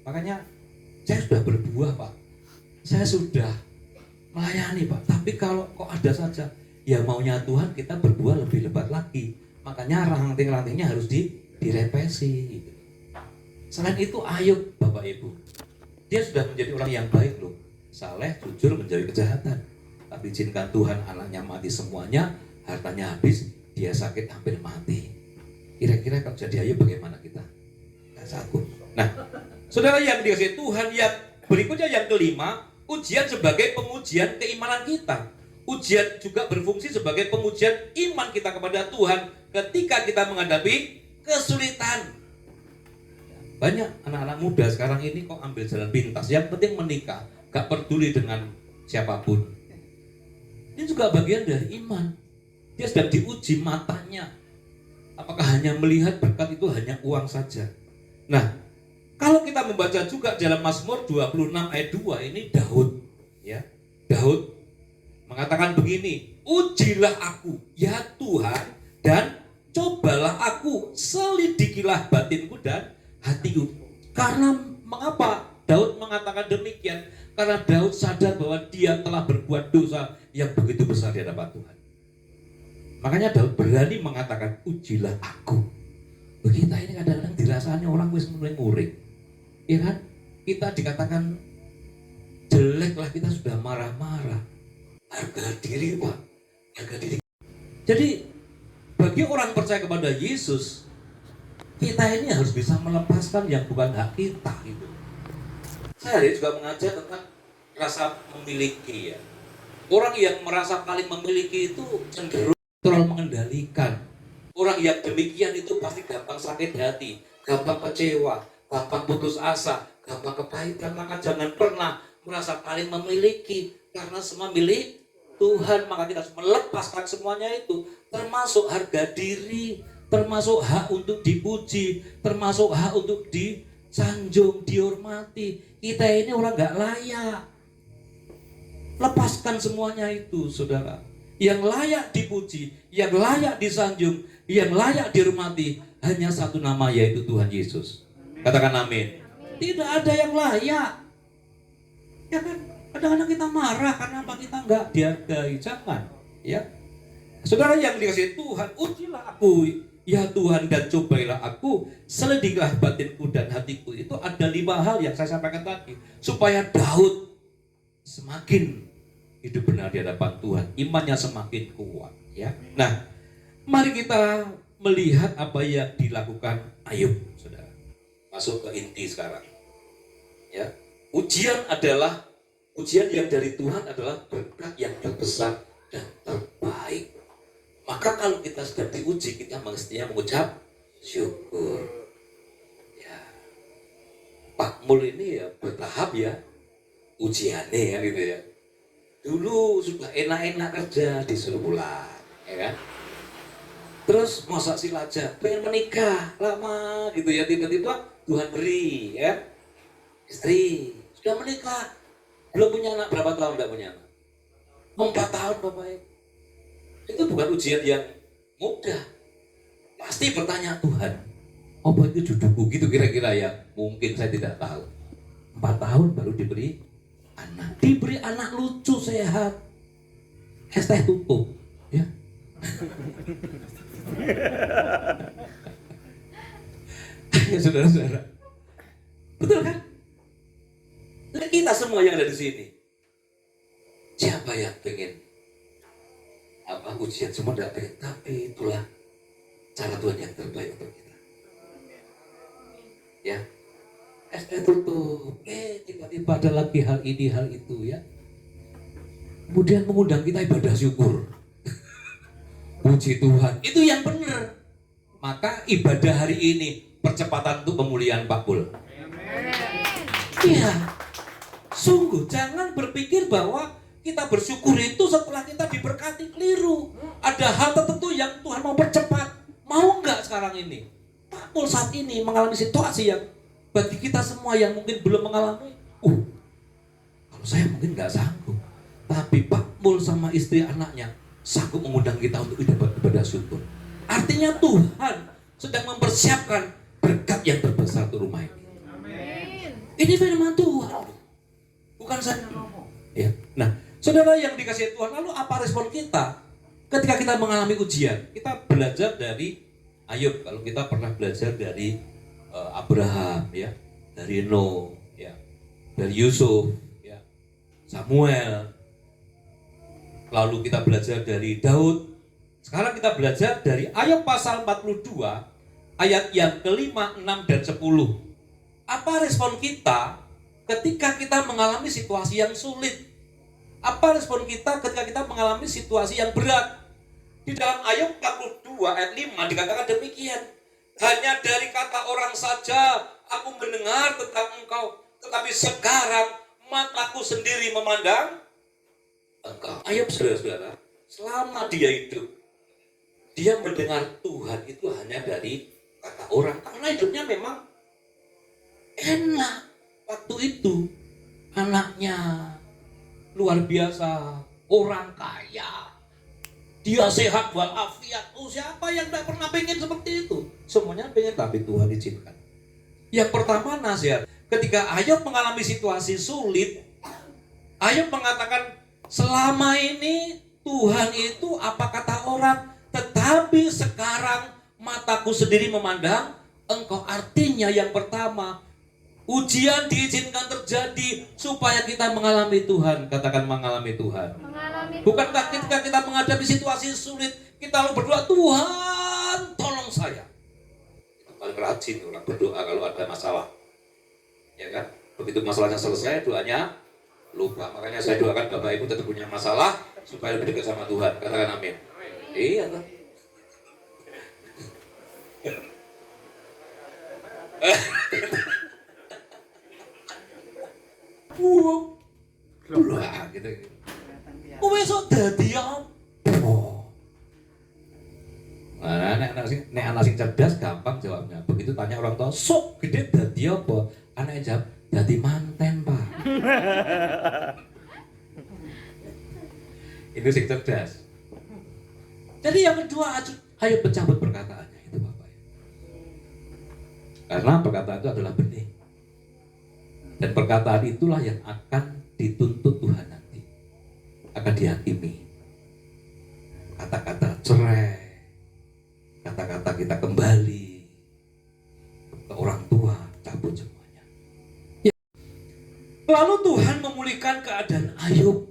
Makanya saya sudah berbuah Pak. Saya sudah melayani Pak. Tapi kalau kok ada saja, ya maunya Tuhan kita berbuah lebih lebat lagi. Makanya ranting-rantingnya harus direpesi. Selain itu Ayub Bapak Ibu, dia sudah menjadi orang yang baik loh. Saleh, jujur, menjauhi kejahatan. Tapi izinkan Tuhan anaknya mati semuanya, hartanya habis, dia sakit hampir mati. Kira-kira kalau jadi Ayub bagaimana kita? Nggak sanggup. Nah, saudara yang dikasihi Tuhan, yang berikutnya yang kelima, ujian sebagai pengujian keimanan kita. Ujian juga berfungsi sebagai pengujian iman kita kepada Tuhan ketika kita menghadapi kesulitan. Banyak anak-anak muda sekarang ini kok ambil jalan pintas, yang penting menikah, gak peduli dengan siapapun. Ini juga bagian dari iman. Dia sedang diuji matanya. Apakah hanya melihat berkat itu hanya uang saja? Nah, kalau kita membaca juga dalam Mazmur 26 ayat 2 ini Daud, ya. Daud mengatakan begini, ujilah aku ya Tuhan dan cobalah aku, selidikilah batinku dan hatiku. Karena mengapa Daud mengatakan demikian? Karena Daud sadar bahwa dia telah berbuat dosa yang begitu besar di hadapan Tuhan. Makanya Daud berani mengatakan ujilah aku. Kita ini kadang-kadang dirasanya orang wis mulai-mulai, ya kan? Kita dikatakan jelek lah, kita sudah marah-marah. Harga diri, Pak, harga diri. Jadi bagi orang percaya kepada Yesus, kita ini harus bisa melepaskan yang bukan hak kita gitu. Saya hari juga mengajar tentang rasa memiliki, ya. Orang yang merasa paling memiliki itu cenderung terlalu mengendalikan. Orang yang demikian itu pasti gampang sakit hati, gampang kecewa, gampang putus asa, gampang kepahitan. Maka jangan pernah merasa paling memiliki, karena semua milik Tuhan. Maka kita harus melepaskan semuanya itu, termasuk harga diri, termasuk hak untuk dipuji, termasuk hak untuk disanjung, dihormati. Kita ini orang gak layak. Lepaskan semuanya itu, saudara. Yang layak dipuji, yang layak disanjung, yang layak dihormati hanya satu nama, yaitu Tuhan Yesus. Katakan amin. Tidak ada yang layak. Ya kan? Kadang-kadang kita marah karena apa, kita nggak dihargai. Jangan, ya. Saudara yang dikasihi Tuhan, ujilah aku ya Tuhan dan cobailah aku, selidikilah batinku dan hatiku. Itu ada 5 hal yang saya sampaikan tadi, supaya Daud semakin hidup benar di hadapan Tuhan, imannya semakin kuat, ya. Nah, mari kita melihat apa yang dilakukan Ayub, saudara. Masuk ke inti sekarang, ya. Ujian yang dari Tuhan adalah berkat yang terbesar dan terbaik. Maka kalau kita sedang diuji, kita mestinya mengucap syukur. Ya, Pak Mul ini ya bertahap ya ujiannya ya gitu ya. Dulu sudah enak-enak kerja disuruh pulang, ya kan? Terus masa silaja, pengen menikah lama gitu ya, tiba-tiba Tuhan beri ya istri, sudah menikah. Belum punya anak, berapa tahun tidak punya anak? 4 tahun Bapak. Itu bukan ujian yang mudah. Pasti bertanya, Tuhan, apa itu jodohku gitu kira-kira ya? Mungkin saya tidak tahu. 4 tahun baru diberi anak. Diberi anak lucu, sehat. Es teh tutup. Ya. Ya saudara-saudara. Betul kan? Kita semua yang ada di sini, siapa yang pengen ujian? Semua tidak pengen, tapi itulah cara Tuhan yang terbaik untuk kita. Ya, SD tutup, tiba-tiba ada lagi hal ini, hal itu, ya. Kemudian mengundang kita ibadah syukur. Puji Tuhan, itu yang benar. Maka ibadah hari ini percepatan untuk pemulihan Pak Bul. Iya. Sungguh jangan berpikir bahwa kita bersyukur itu setelah kita diberkati, keliru. Ada hal tertentu yang Tuhan mau percepat. Mau enggak sekarang ini? Pak Mul saat ini mengalami situasi yang bagi kita semua yang mungkin belum mengalami, kalau saya mungkin enggak sanggup. Tapi Pak Mul sama istri anaknya sanggup mengundang kita untuk ibadah syukur. Artinya Tuhan sedang mempersiapkan berkat yang terbesar untuk rumah ini. Amin. Ini firman Tuhan. Bukan saya ngomong. Ya. Nah, saudara yang dikasihi Tuhan, lalu apa respon kita ketika kita mengalami ujian? Kita belajar dari Ayub. Kalau kita pernah belajar dari Abraham, ya, dari Nuh, ya, dari Yusuf, ya, Samuel. Lalu kita belajar dari Daud. Sekarang kita belajar dari Ayub pasal 42 ayat yang kelima, 6, dan 10. Apa respon kita ketika kita mengalami situasi yang sulit? Apa respon kita ketika kita mengalami situasi yang berat? Di dalam Ayub 42 ayat 5 dikatakan demikian. Hanya dari kata orang saja aku mendengar tentang engkau, tetapi sekarang mataku sendiri memandang engkau. Ayub, saudara-saudara, selama dia hidup, dia mendengar Tuhan itu hanya dari kata orang. Karena hidupnya memang enak. Waktu itu anaknya luar biasa, orang kaya, dia sehat walafiat. Oh, siapa yang tidak pernah pengen seperti itu? Semuanya pengen, tapi Tuhan izinkan. Yang pertama nasihat, ketika Ayub mengalami situasi sulit, Ayub mengatakan, selama ini Tuhan itu apa kata orang, tetapi sekarang mataku sendiri memandang engkau. Artinya yang pertama, ujian diizinkan terjadi supaya kita mengalami Tuhan. Katakan mengalami Tuhan. Bukankah ketika kita menghadapi situasi sulit, kita lalu berdoa, Tuhan tolong saya. Kita paling rajin orang berdoa kalau ada masalah, ya kan? Begitu masalahnya selesai, doanya lupa. Makanya saya doakan Bapak Ibu tetap punya masalah supaya lebih dekat sama Tuhan. Katakan amin. Iya kan? Wah, gitu. Kowe sok dadi apa? Nah, nek anak sing cerdas gampang jawabnya. Begitu tanya orang tua, sok gede dadi apa? Anaknya jawab, dadi manten, Pak. Itu sing cerdas. Jadi yang kedua, ayo pencabut perkataannya itu Bapak. Karena perkataan itu adalah benih. Dan perkataan itulah yang akan dituntut Tuhan nanti, akan dihakimi. Kata-kata cerai, kata-kata kita kembali ke orang tua, cabut semuanya. Ya. Lalu Tuhan memulihkan keadaan Ayub.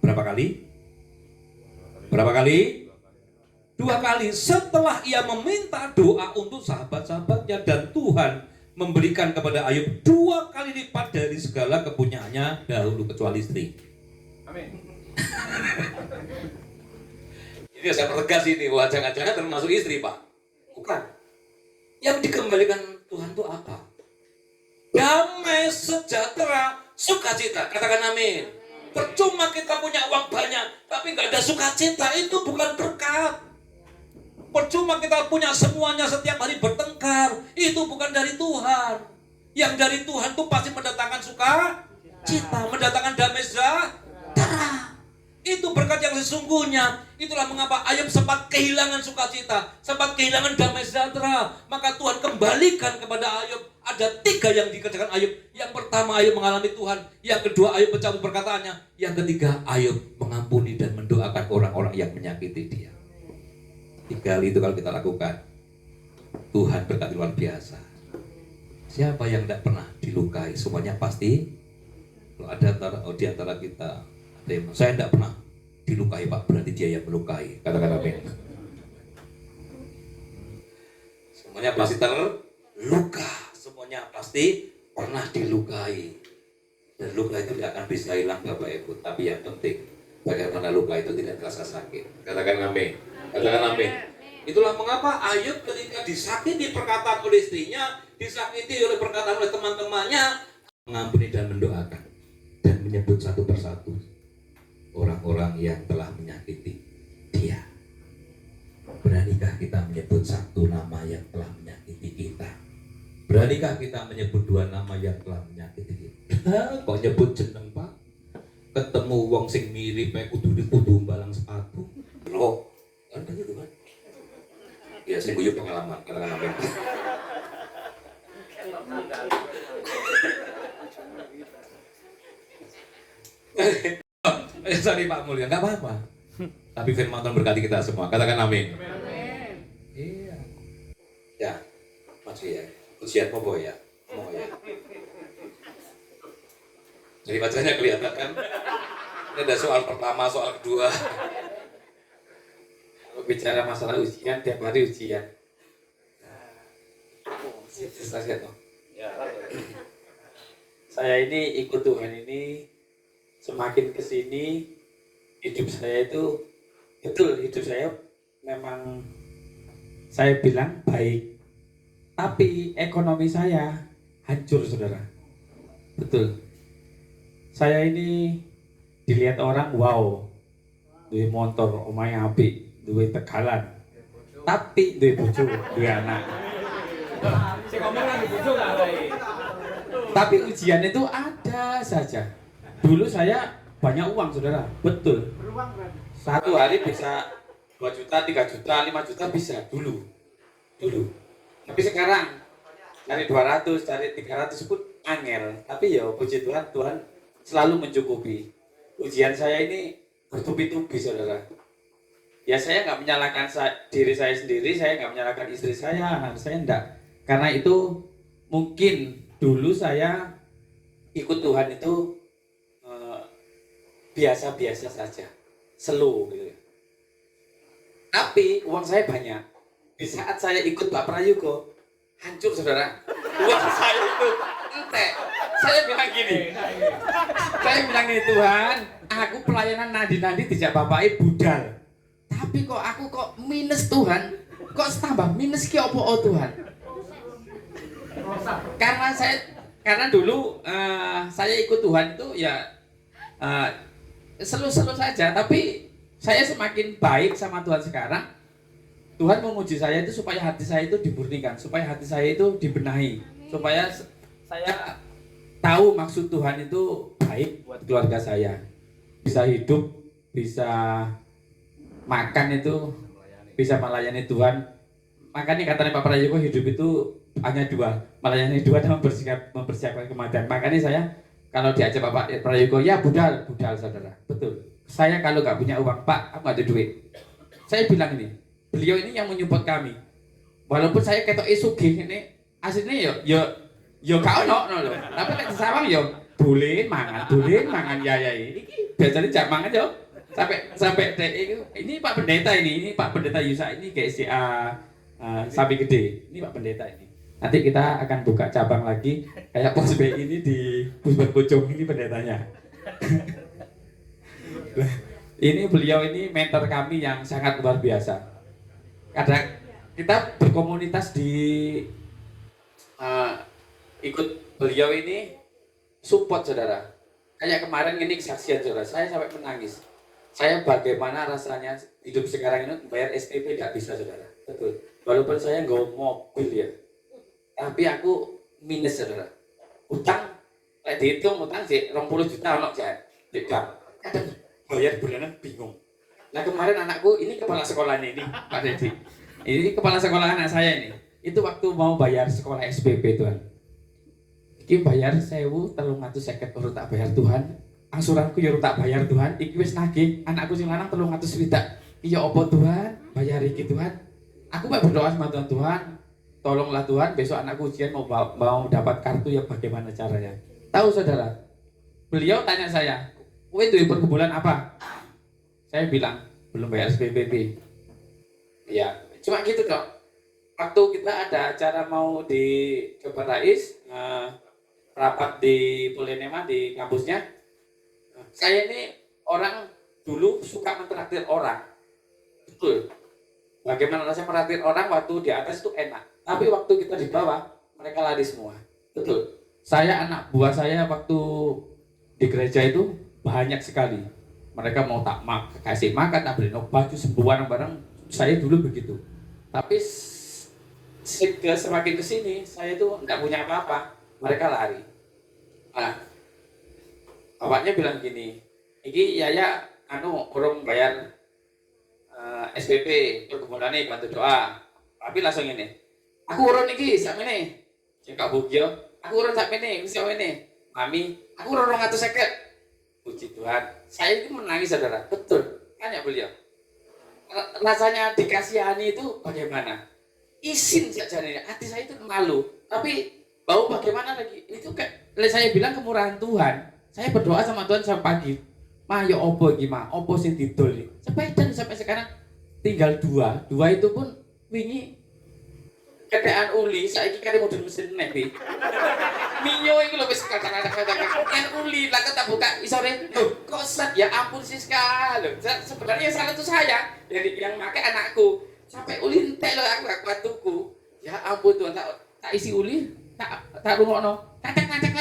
Berapa kali? Berapa kali? 2 kali. Setelah ia meminta doa untuk sahabat-sahabatnya, dan Tuhan memberikan kepada Ayub 2 kali lipat dari segala kepunyaannya dahulu, kecuali istri.
Amin.
Ini saya pertegas ini, wah jangan-jangan termasuk istri, Pak. Bukan. Yang dikembalikan Tuhan itu apa? Damai, sejahtera, sukacita. Katakan amin. Percuma kita punya uang banyak, tapi nggak ada sukacita, itu bukan berkat. Percuma kita punya semuanya, setiap hari bertengkar, itu bukan dari Tuhan. Yang dari Tuhan itu pasti mendatangkan sukacita, mendatangkan damai sejahtera. Itu berkat yang sesungguhnya. Itulah mengapa Ayub sempat kehilangan sukacita, sempat kehilangan damai sejahtera. Maka Tuhan kembalikan kepada Ayub. Ada 3 yang dikerjakan Ayub. Yang pertama, Ayub mengalami Tuhan. Yang kedua, Ayub mencabut perkataannya. Yang ketiga, Ayub mengampuni dan mendoakan orang-orang yang menyakiti dia. 3 kali itu kalau kita lakukan, Tuhan berkati luar biasa. Siapa yang tidak pernah dilukai? Semuanya pasti. Kalau ada di antara kita, saya tidak pernah dilukai, Pak, berarti dia yang melukai. Katakan amin. Semuanya pasti terluka. Semuanya pasti pernah dilukai. Dan luka itu tidak akan bisa hilang, Bapak Ibu. Tapi yang penting, bagaimana luka itu tidak terasa sakit. Katakan amin. Katakan amin. Itulah mengapa Ayub ketika disakiti perkataan oleh istrinya, disakiti oleh perkataan oleh teman-temannya, mengampuni dan mendoakan, dan menyebut satu persatu orang-orang yang telah menyakiti dia. Beranikah kita menyebut satu nama yang telah menyakiti kita? Beranikah kita menyebut 2 nama yang telah menyakiti kita? Kok nyebut jeneng, Pak? Ketemu wong sing mirip kudu balang sepatu. Loh, kan gitu kan? Ya, saya guyup pengalaman, katakan amin. Sorry Pak Mulya, nggak apa-apa. Tapi firman Tuhan berkati kita semua, katakan amin. Iya. Ya, maju ya. Ujian mau ya, mau ya. Jadi wajahnya kelihatan kan? Ini ada soal pertama, soal kedua.
Bicara masalah ujian, tiap hari ujian. Saya ini ikut Tuhan ini semakin kesini hidup saya itu betul, hidup saya memang saya bilang baik, tapi ekonomi saya hancur saudara. Betul, saya ini dilihat orang wow, duwe motor omahe apik, duwe tegalan, tapi duwe bojo, duwe anak. Tapi ujian itu ada saja. Dulu saya banyak uang saudara, betul. Satu hari bisa 2 juta, 3 juta, 5 juta bisa dulu. Tapi sekarang cari 200, cari 300 pun angel. Tapi ya puji Tuhan, Tuhan selalu mencukupi. Ujian saya ini bertubi-tubi saudara. Ya saya nggak menyalahkan diri saya sendiri, saya nggak menyalahkan istri saya, anak saya enggak. Karena itu mungkin dulu saya ikut Tuhan itu biasa-biasa saja, slow gitu. Tapi uang saya banyak. Di saat saya ikut Pak Prayogo, hancur saudara. Uang saya itu entek. Saya bilang gini, Tuhan, aku pelayanan nadi-nadi tidak bapake budal. Tapi kok aku minus Tuhan? Kok tambah minus ki opo Tuhan? Karena dulu saya ikut Tuhan itu ya selu-selu saja, tapi saya semakin baik sama Tuhan sekarang. Tuhan menguji saya itu supaya hati saya itu dimurnikan, supaya hati saya itu dibenahi, supaya saya tahu maksud Tuhan itu baik buat keluarga saya, bisa hidup, bisa makan itu, bisa melayani Tuhan. Makanya katanya Pak Prayogo, hidup itu hanya 2, melayani 2 dan mempersiapkan kematian. Makanya saya kalau diajak Pak Prayogo, ya budal saudara, betul. Saya kalau nggak punya uang, Pak, aku nggak ada duit. Saya bilang ini, beliau ini yang menyupport kami. Walaupun saya ketok sugih ini, aslinya yo gak ono loh. Tapi nek disawang yo boleh mangan ya ini biasanya jam mangan yo. Sampai ini Pak Pendeta ini Pak Pendeta Yusa ini GSCA Sapi Gede. Ini Pak Pendeta ini. Nanti kita akan buka cabang lagi kayak Pos B ini di Pusat Bojong, ini pendetanya. Ini beliau ini mentor kami yang sangat luar biasa. Kadang kita berkomunitas di ikut beliau ini support saudara. Kayak kemarin ini kesaksian saudara, saya sampai menangis. Saya bagaimana rasanya hidup sekarang ini bayar SPP tidak bisa saudara. Betul. Walaupun saya nggak mobil ya, tapi aku minus saudara. Utang, dihitung utang sih 20 juta ono jan. Tidak. Kadang bayar bulanan bingung. Nah kemarin anakku ini kepala sekolahnya ini Pak Dedi. Ini kepala sekolah anak saya ini. Itu waktu mau bayar sekolah SPP Tuhan. Iki bayar 1.350 urut tak bayar Tuhan. Angsuranku ya tak bayar Tuhan. Iki wis nagih anakku sing lanang 350. Iya opo Tuhan? Bayar iki Tuhan. Aku mau berdoa sama Tuhan. Tolonglah Tuhan, besok anakku ujian mau dapat kartu ya bagaimana caranya. Tahu saudara? Beliau tanya saya, "Kowe duwe perkebunan apa?" Saya bilang, "Belum bayar SPP." Ya, cuma gitu dok. Waktu kita ada acara mau di Coba Rais, rapat di Polinema di kampusnya, saya ini orang dulu suka mentraktir orang, betul. Bagaimana rasanya mentraktir orang waktu di atas itu enak, tapi waktu kita di bawah mereka lari semua, betul. Saya anak buah saya waktu di gereja itu banyak sekali. Mereka mau kasih makan, tak beliin baju, sembuhan barang. Saya dulu begitu. Tapi semakin kesini saya itu nggak punya apa-apa. Mereka lari. Nah, bapaknya bilang gini, "Iki ya urung bayar SPP, perkebunan bantu doa." Tapi langsung ini, "Aku urun iki sak mene." Cekak Bugio, "Aku urun sak mene, wis mene." "Mami, aku urun 250." Puji Tuhan, saya ini menangis saudara, betul. Tanya beliau, rasanya dikasihani itu bagaimana? Isin saja nih, hati saya itu malu. Tapi bau bagaimana lagi? Itu kayak saya bilang kemurahan Tuhan. Saya berdoa sama Tuhan sampai pagi. "Ma ya opo gimana? Opo sing didol?" Sampai sekarang tinggal 2 itu pun wingi keadaan uli, saiki kare model mesin nek Bi. Minyo iku lho wis kacang-kacang uli lah tak buka isore. Loh, kok set ya ampun Siska. Loh, sebenarnya salah itu saya. Jadi yang pakai anakku. Sampai uli entek lho aku gak kuat tuku. Ya ampun Tuhan, tak isi uli, tak rungokno. Kacang-kacang.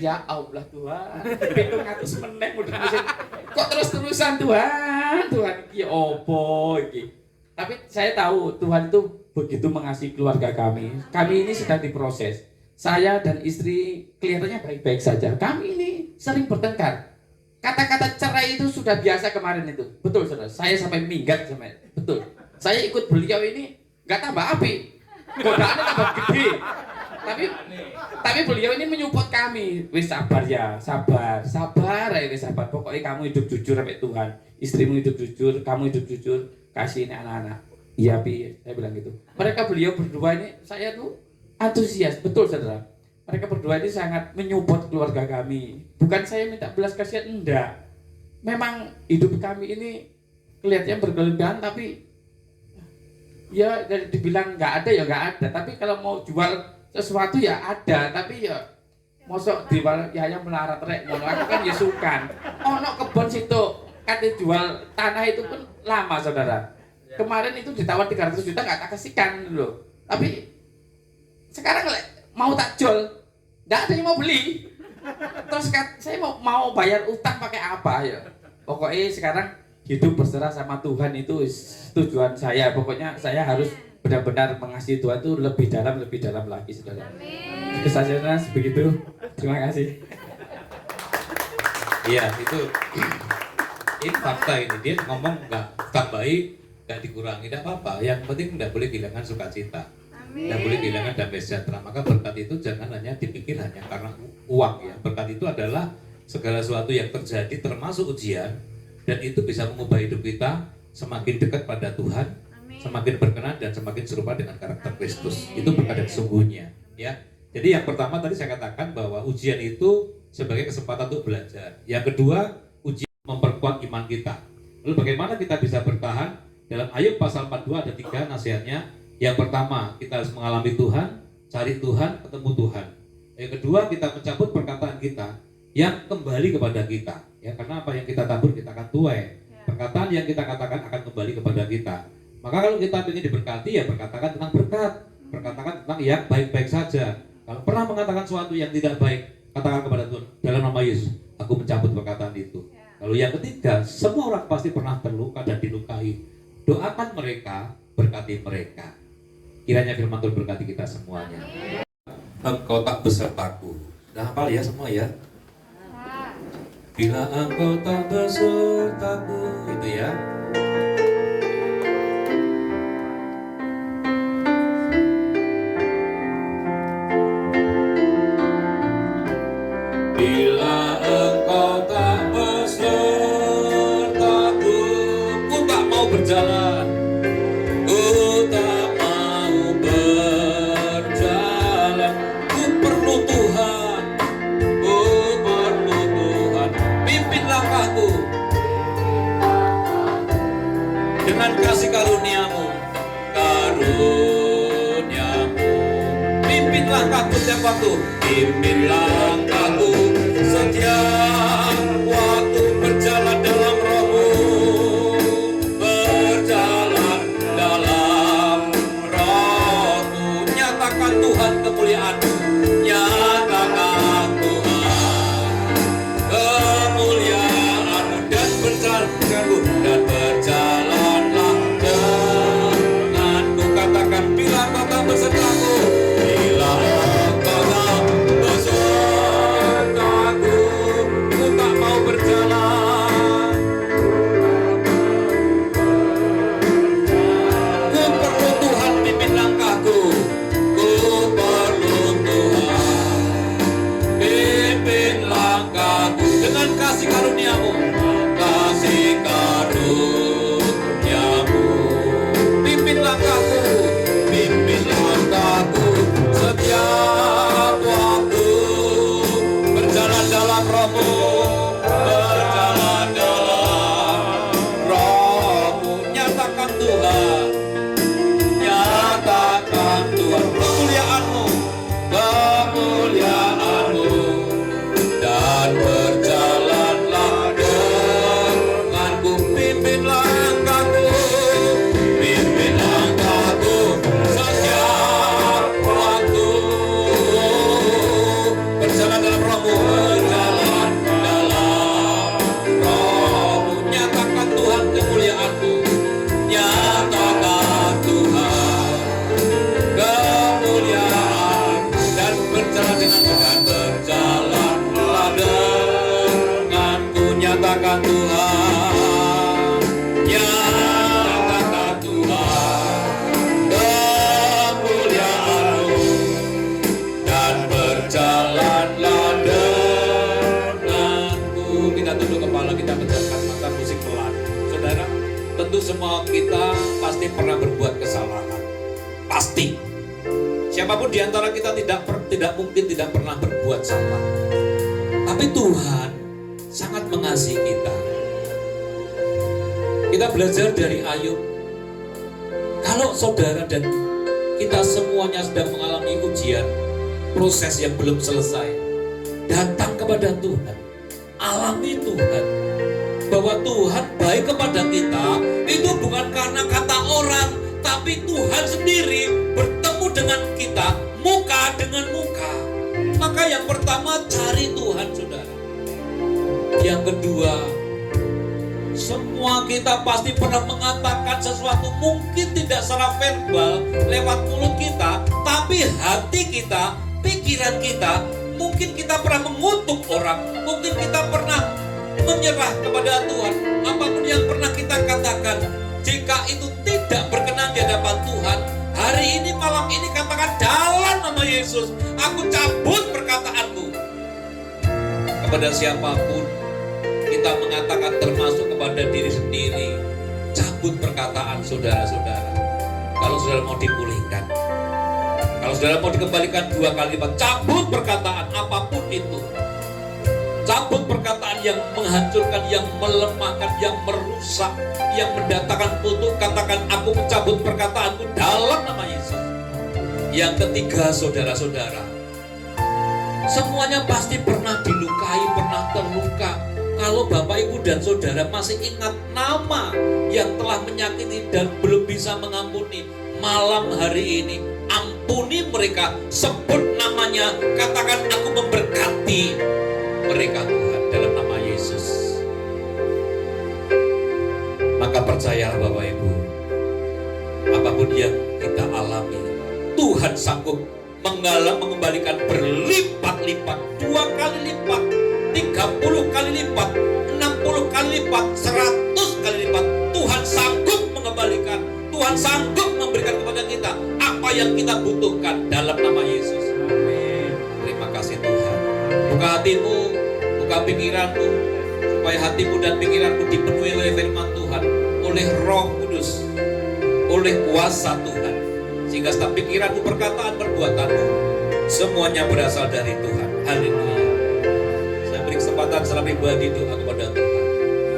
Ya Allah Tuhan. 700 meneh model mesin. Kok terus-terusan Tuhan? Tuhan iki opo iki? Tapi saya tahu Tuhan itu begitu mengasihi keluarga kami. Kami ini sedang diproses. Saya dan istri kelihatannya baik-baik saja. Kami ini sering bertengkar. Kata-kata cerai itu sudah biasa kemarin itu. Betul saudara. Saya sampai minggat sampai. Betul. Saya ikut beliau ini nggak tambah api. Godaannya tambah gede. Tapi beliau ini menyupport kami. Wis sabar ya, sabar ya, wis sabar. Pokoknya kamu hidup jujur sampai Tuhan. Istrimu hidup jujur, kamu hidup jujur. Kasih ini anak-anak. Iya Pi, saya bilang gitu. Mereka beliau berdua ini, saya tuh antusias, betul saudara. Mereka berdua ini sangat menyupport keluarga kami. Bukan saya minta belas kasihan, enggak. Memang hidup kami ini kelihatannya berkelebihan, tapi ya dari dibilang nggak ada ya nggak ada. Tapi kalau mau jual sesuatu ya ada, tapi ya mosok diwal ya yang melarat rek ngono. Aku kan ya sukan. Ono kebon situ kan dijual tanah itu pun lama saudara. Kemarin itu ditawar 300 juta nggak tak kasihkan loh. Tapi sekarang mau tak jual, nggak ada yang mau beli. Terus kan saya mau bayar utang pakai apa ya? Pokoknya sekarang hidup berserah sama Tuhan itu tujuan saya. Pokoknya saya harus benar-benar mengasihi Tuhan itu lebih dalam lagi saudara. Kesaksian begitu. Terima kasih.
Iya itu fakta ini, dia ngomong nggak tambahi, nggak dikurangi, tidak apa-apa. Yang penting nggak boleh kehilangan sukacita, nggak boleh kehilangan damai sejahtera. Maka berkat itu jangan hanya dipikir hanya karena uang ya. Berkat itu adalah segala sesuatu yang terjadi termasuk ujian, dan itu bisa mengubah hidup kita semakin dekat pada Tuhan, semakin berkenan dan semakin serupa dengan karakter Kristus. Itu berkat yang sesungguhnya ya. Jadi yang pertama tadi saya katakan bahwa ujian itu sebagai kesempatan untuk belajar. Yang kedua, ujian memperkuat iman kita. Lalu bagaimana kita bisa bertahan? Dalam Ayub pasal 42 ada 3 nasihatnya. Yang pertama, kita harus mengalami Tuhan, cari Tuhan, ketemu Tuhan. Yang kedua, kita mencabut perkataan kita yang kembali kepada kita. Ya, karena apa yang kita tabur kita akan tuai. Perkataan yang kita katakan akan kembali kepada kita. Maka kalau kita ingin diberkati, ya berkatakan tentang berkat. Berkatakan tentang yang baik-baik saja. Kalau pernah mengatakan sesuatu yang tidak baik, katakan kepada Tuhan, dalam nama Yesus, aku mencabut perkataan itu. Lalu yang ketiga, semua orang pasti pernah terluka dan dilukai. Doakan mereka, berkati mereka. Kiranya firman Tuhan berkati kita semuanya. Engkau tak besertaku. Dah hafal ya semua ya? Bila engkau tak besertaku, itu ya. Bila engkau tak besertaku, ku tak mau berjalan, ku tak mau berjalan. Ku perlu Tuhan, ku perlu Tuhan. Pimpin langkahku dengan kasih karuniamu, karuniamu. Pimpin langkahku setiap waktu, pimpin langkahku setiap waktu. Berjalan dalam rohmu, berjalan dalam rohmu. Nyatakan Tuhan kemuliaan-Mu, nyatakan Tuhan kemuliaan-Mu, dan berjalan dan berjalanlah denganku. Katakan bila Engkau tak besertaku, bila Engkau tak besertaku, satu, semua kita pasti pernah berbuat kesalahan. Pasti. Siapapun di antara kita tidak mungkin tidak pernah berbuat salah. Tapi Tuhan sangat mengasihi kita. Kita belajar dari Ayub. Kalau saudara dan kita semuanya sedang mengalami ujian, proses yang belum selesai, datang kepada Tuhan, alami Tuhan, bahwa Tuhan baik kepada kita, itu bukan karena kata orang, tapi Tuhan sendiri bertemu dengan kita, muka dengan muka. Maka yang pertama, cari Tuhan, saudara. Yang kedua, semua kita pasti pernah mengatakan sesuatu, mungkin tidak secara verbal lewat mulut kita, tapi hati kita, pikiran kita, mungkin kita pernah mengutuk orang, mungkin kita pernah menyerah kepada Tuhan. Apapun yang pernah kita katakan, jika itu tidak berkenan di hadapan Tuhan, hari ini, malam ini, katakan dalam nama Yesus, aku cabut perkataanmu. Kepada siapapun kita mengatakan, termasuk kepada diri sendiri, cabut perkataan saudara-saudara. Kalau saudara mau dipulihkan, kalau saudara mau dikembalikan 2 kali lipat, cabut perkataan apapun itu. Cabut perkataan yang menghancurkan, yang melemahkan, yang merusak, yang mendatangkan kutuk. Katakan, aku mencabut perkataanku dalam nama Yesus. Yang ketiga, saudara-saudara, semuanya pasti pernah dilukai, pernah terluka. Kalau Bapak, Ibu, dan Saudara masih ingat nama yang telah menyakiti dan belum bisa mengampuni, malam hari ini ampuni mereka, sebut namanya, katakan, aku memberkati mereka Tuhan dalam nama Yesus. Maka percayalah Bapak, Ibu, apapun yang kita alami, Tuhan sanggup mengembalikan berlipat-lipat, 2 kali lipat, 30 kali lipat, 60 kali lipat, 100 kali lipat. Tuhan sanggup mengembalikan, Tuhan sanggup memberikan kepada kita apa yang kita butuhkan dalam nama Yesus. Terima kasih Tuhan. Buka hatimu, buka pikiranmu, supaya hatimu dan pikiranmu dipenuhi oleh firman Tuhan, oleh Roh Kudus, oleh kuasa Tuhan, sehingga setiap pikiranmu, perkataan, perbuatanmu semuanya berasal dari Tuhan. Haleluya. Saya beri kesempatan secara pribadi doa kepada Tuhan.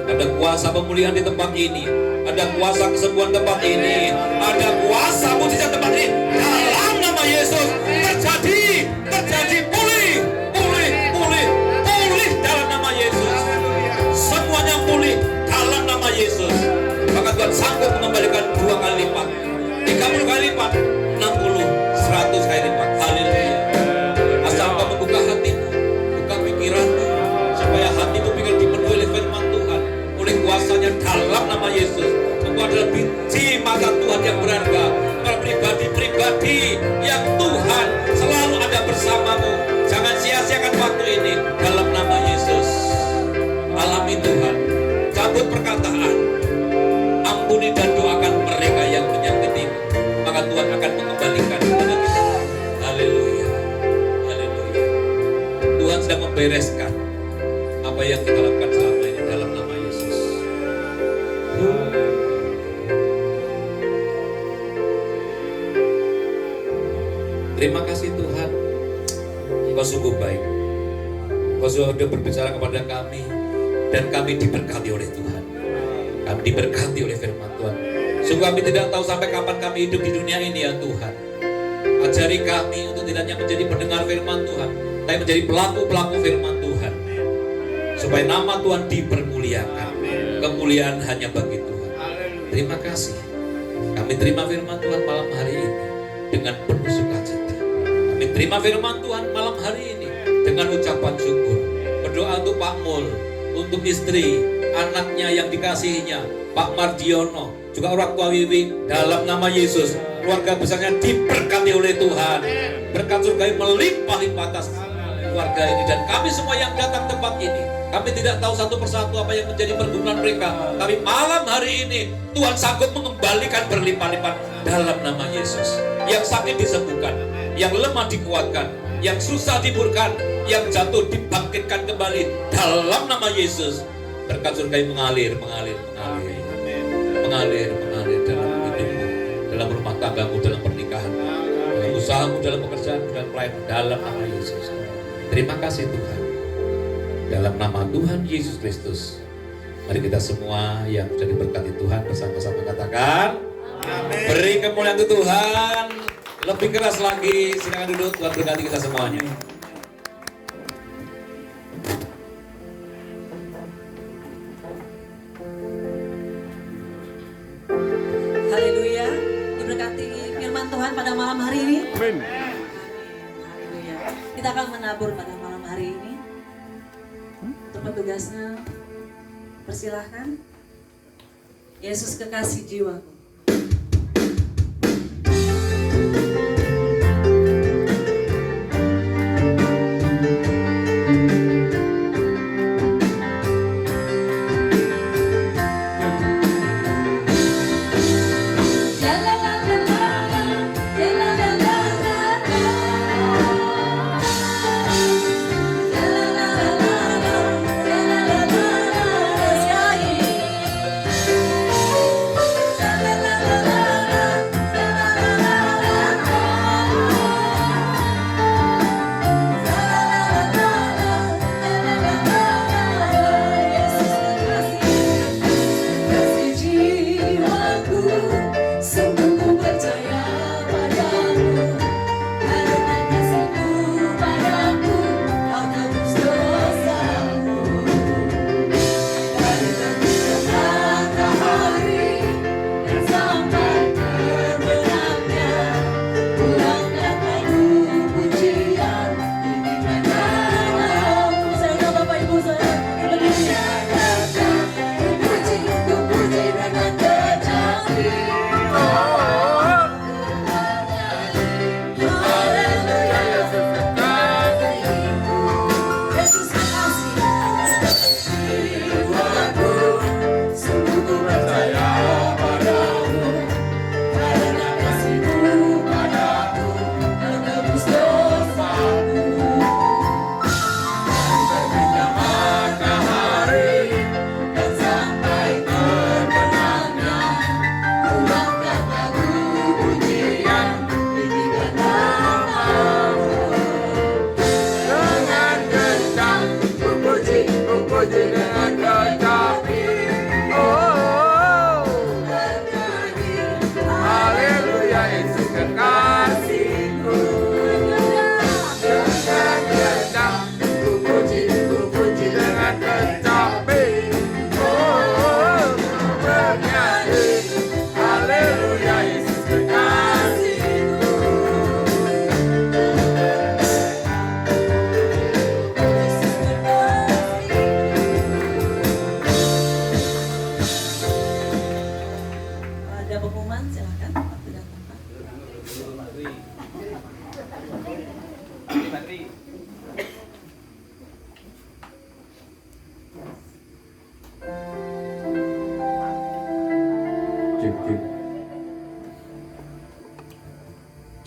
Ada kuasa pemulihan di tempat ini, ada kuasa kesembuhan tempat ini, ada kuasa mujizat tempat ini. Dalam nama Yesus terjadi pulih dalam nama Yesus. Semuanya pulih dalam nama Yesus. Maka Tuhan sanggup mengembalikan 2 kali lipat, 30 kali lipat, 60, 100 kali lipat. Haleluya. Asal kau membuka hatimu, buka pikiranmu, supaya hatimu pikir dipenuhi oleh firman Tuhan, oleh kuasanya dalam nama Yesus. Engkau adalah biji mata Tuhan yang berharga, pribadi-pribadi yang Tuhan selalu ada bersamamu. Jangan sia-siakan waktu ini dalam nama Yesus. Alami Tuhan, cabut perkataan, ampuni dan doakan mereka yang menyakitimu, maka Tuhan akan mengembalikan kepada kita. Haleluya, haleluya. Tuhan sedang membereskan apa yang kita lakukan selama ini dalam nama Yesus. Terima kasih Tuhan, Engkau sungguh baik. Engkau sudah berbicara kepada kami, dan kami diberkati oleh Tuhan. Kami diberkati oleh firman Tuhan. Sungguh kami tidak tahu sampai kapan kami hidup di dunia ini ya Tuhan. Ajari kami untuk tidak hanya menjadi pendengar firman Tuhan, tapi menjadi pelaku-pelaku firman Tuhan, supaya nama Tuhan dipermuliakan. Kemuliaan hanya bagi Tuhan. Terima kasih. Kami terima firman Tuhan malam hari ini dengan penuh sukacita. Kami terima firman Tuhan malam hari ini dengan ucapan syukur. Berdoa untuk Pak Mul, untuk istri, anaknya yang dikasihinya, Pak Mardiono, juga orang tua Wiwi, dalam nama Yesus. Keluarga besarnya diberkati oleh Tuhan. Berkat surga melimpah-limpah atas keluarga ini dan kami semua yang datang tempat ini. Kami tidak tahu satu persatu apa yang menjadi pergumulan mereka, tapi malam hari ini Tuhan sanggup mengembalikan berlimpah-limpah dalam nama Yesus. Yang sakit disembuhkan, yang lemah dikuatkan, yang susah diburkan, yang jatuh dibangkitkan kembali dalam nama Yesus. Berkat surga mengalir mengalir dalam hidupmu, dalam rumah tanggamu, dalam pernikahan, dalam usahamu, dalam pekerjaan, dan pelayanan dalam nama Yesus. Terima kasih Tuhan. Dalam nama Tuhan Yesus Kristus, mari kita semua yang sudah diberkati Tuhan bersama-sama katakan, amin. Beri kemuliaan untuk Tuhan. Lebih keras lagi, silakan duduk. Tuhan berkati kita semuanya.
Haleluya. Diberkati firman Tuhan pada malam hari ini.
Amin.
Haleluya. Kita akan menabur pada malam hari ini. Untuk petugasnya, persilahkan. Yesus kekasih jiwaku.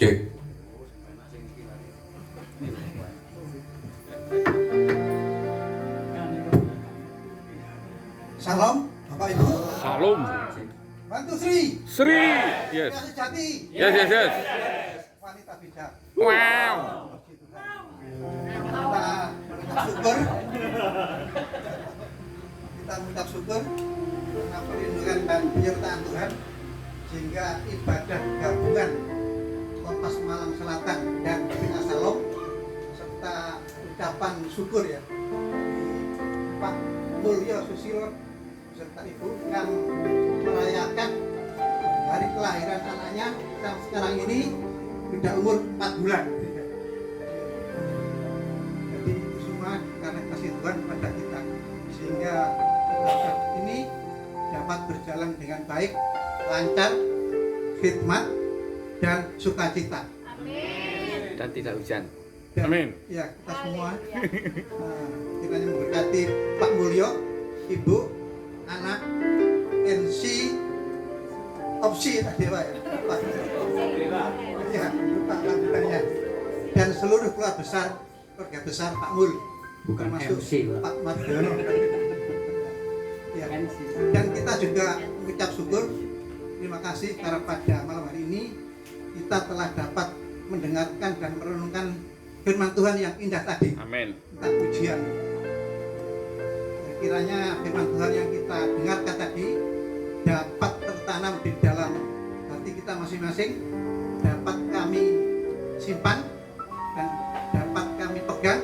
Cek.
Salam, Bapak Ibu.
Salam.
Bantu Sri.
Sri. Yes.
Pria sejati.
Yes.
Wanita bijak.
Wow.
Kita mengucap syukur karena perlindungan dan penyertaan Tuhan, sehingga ibadah gabungan Kompas Malang Selatan dan Bina Salom serta ucapan syukur ya Pak Mulyo Susilo serta Ibu yang merayakan hari kelahiran anaknya yang sekarang ini sudah umur 4 bulan. Jadi itu semua karena kasih Tuhan pada kita, sehingga ibadah ini dapat berjalan dengan baik, lancar, khidmat, dan sukacita.
Amin. Dan tidak hujan.
Dan,
Amin.
Ya, kita semua kiranya memberkati Pak Mulyo, Ibu, anak, NC, opsi tadi Pak ya. Pak. Ya, lupa lanjutannya. Dan seluruh keluarga besar Pak Mul.
Bukan
termasuk
MC, Pak.
Pak Mardiono. Ya, Ya. Dan kita juga mengucap syukur, terima kasih karena pada malam hari ini kita telah dapat mendengarkan dan merenungkan firman Tuhan yang indah tadi.
Amin.
Kita pujian. Kiranya firman Tuhan yang kita dengarkan tadi dapat tertanam di dalam hati kita masing-masing, dapat kami simpan dan dapat kami pegang,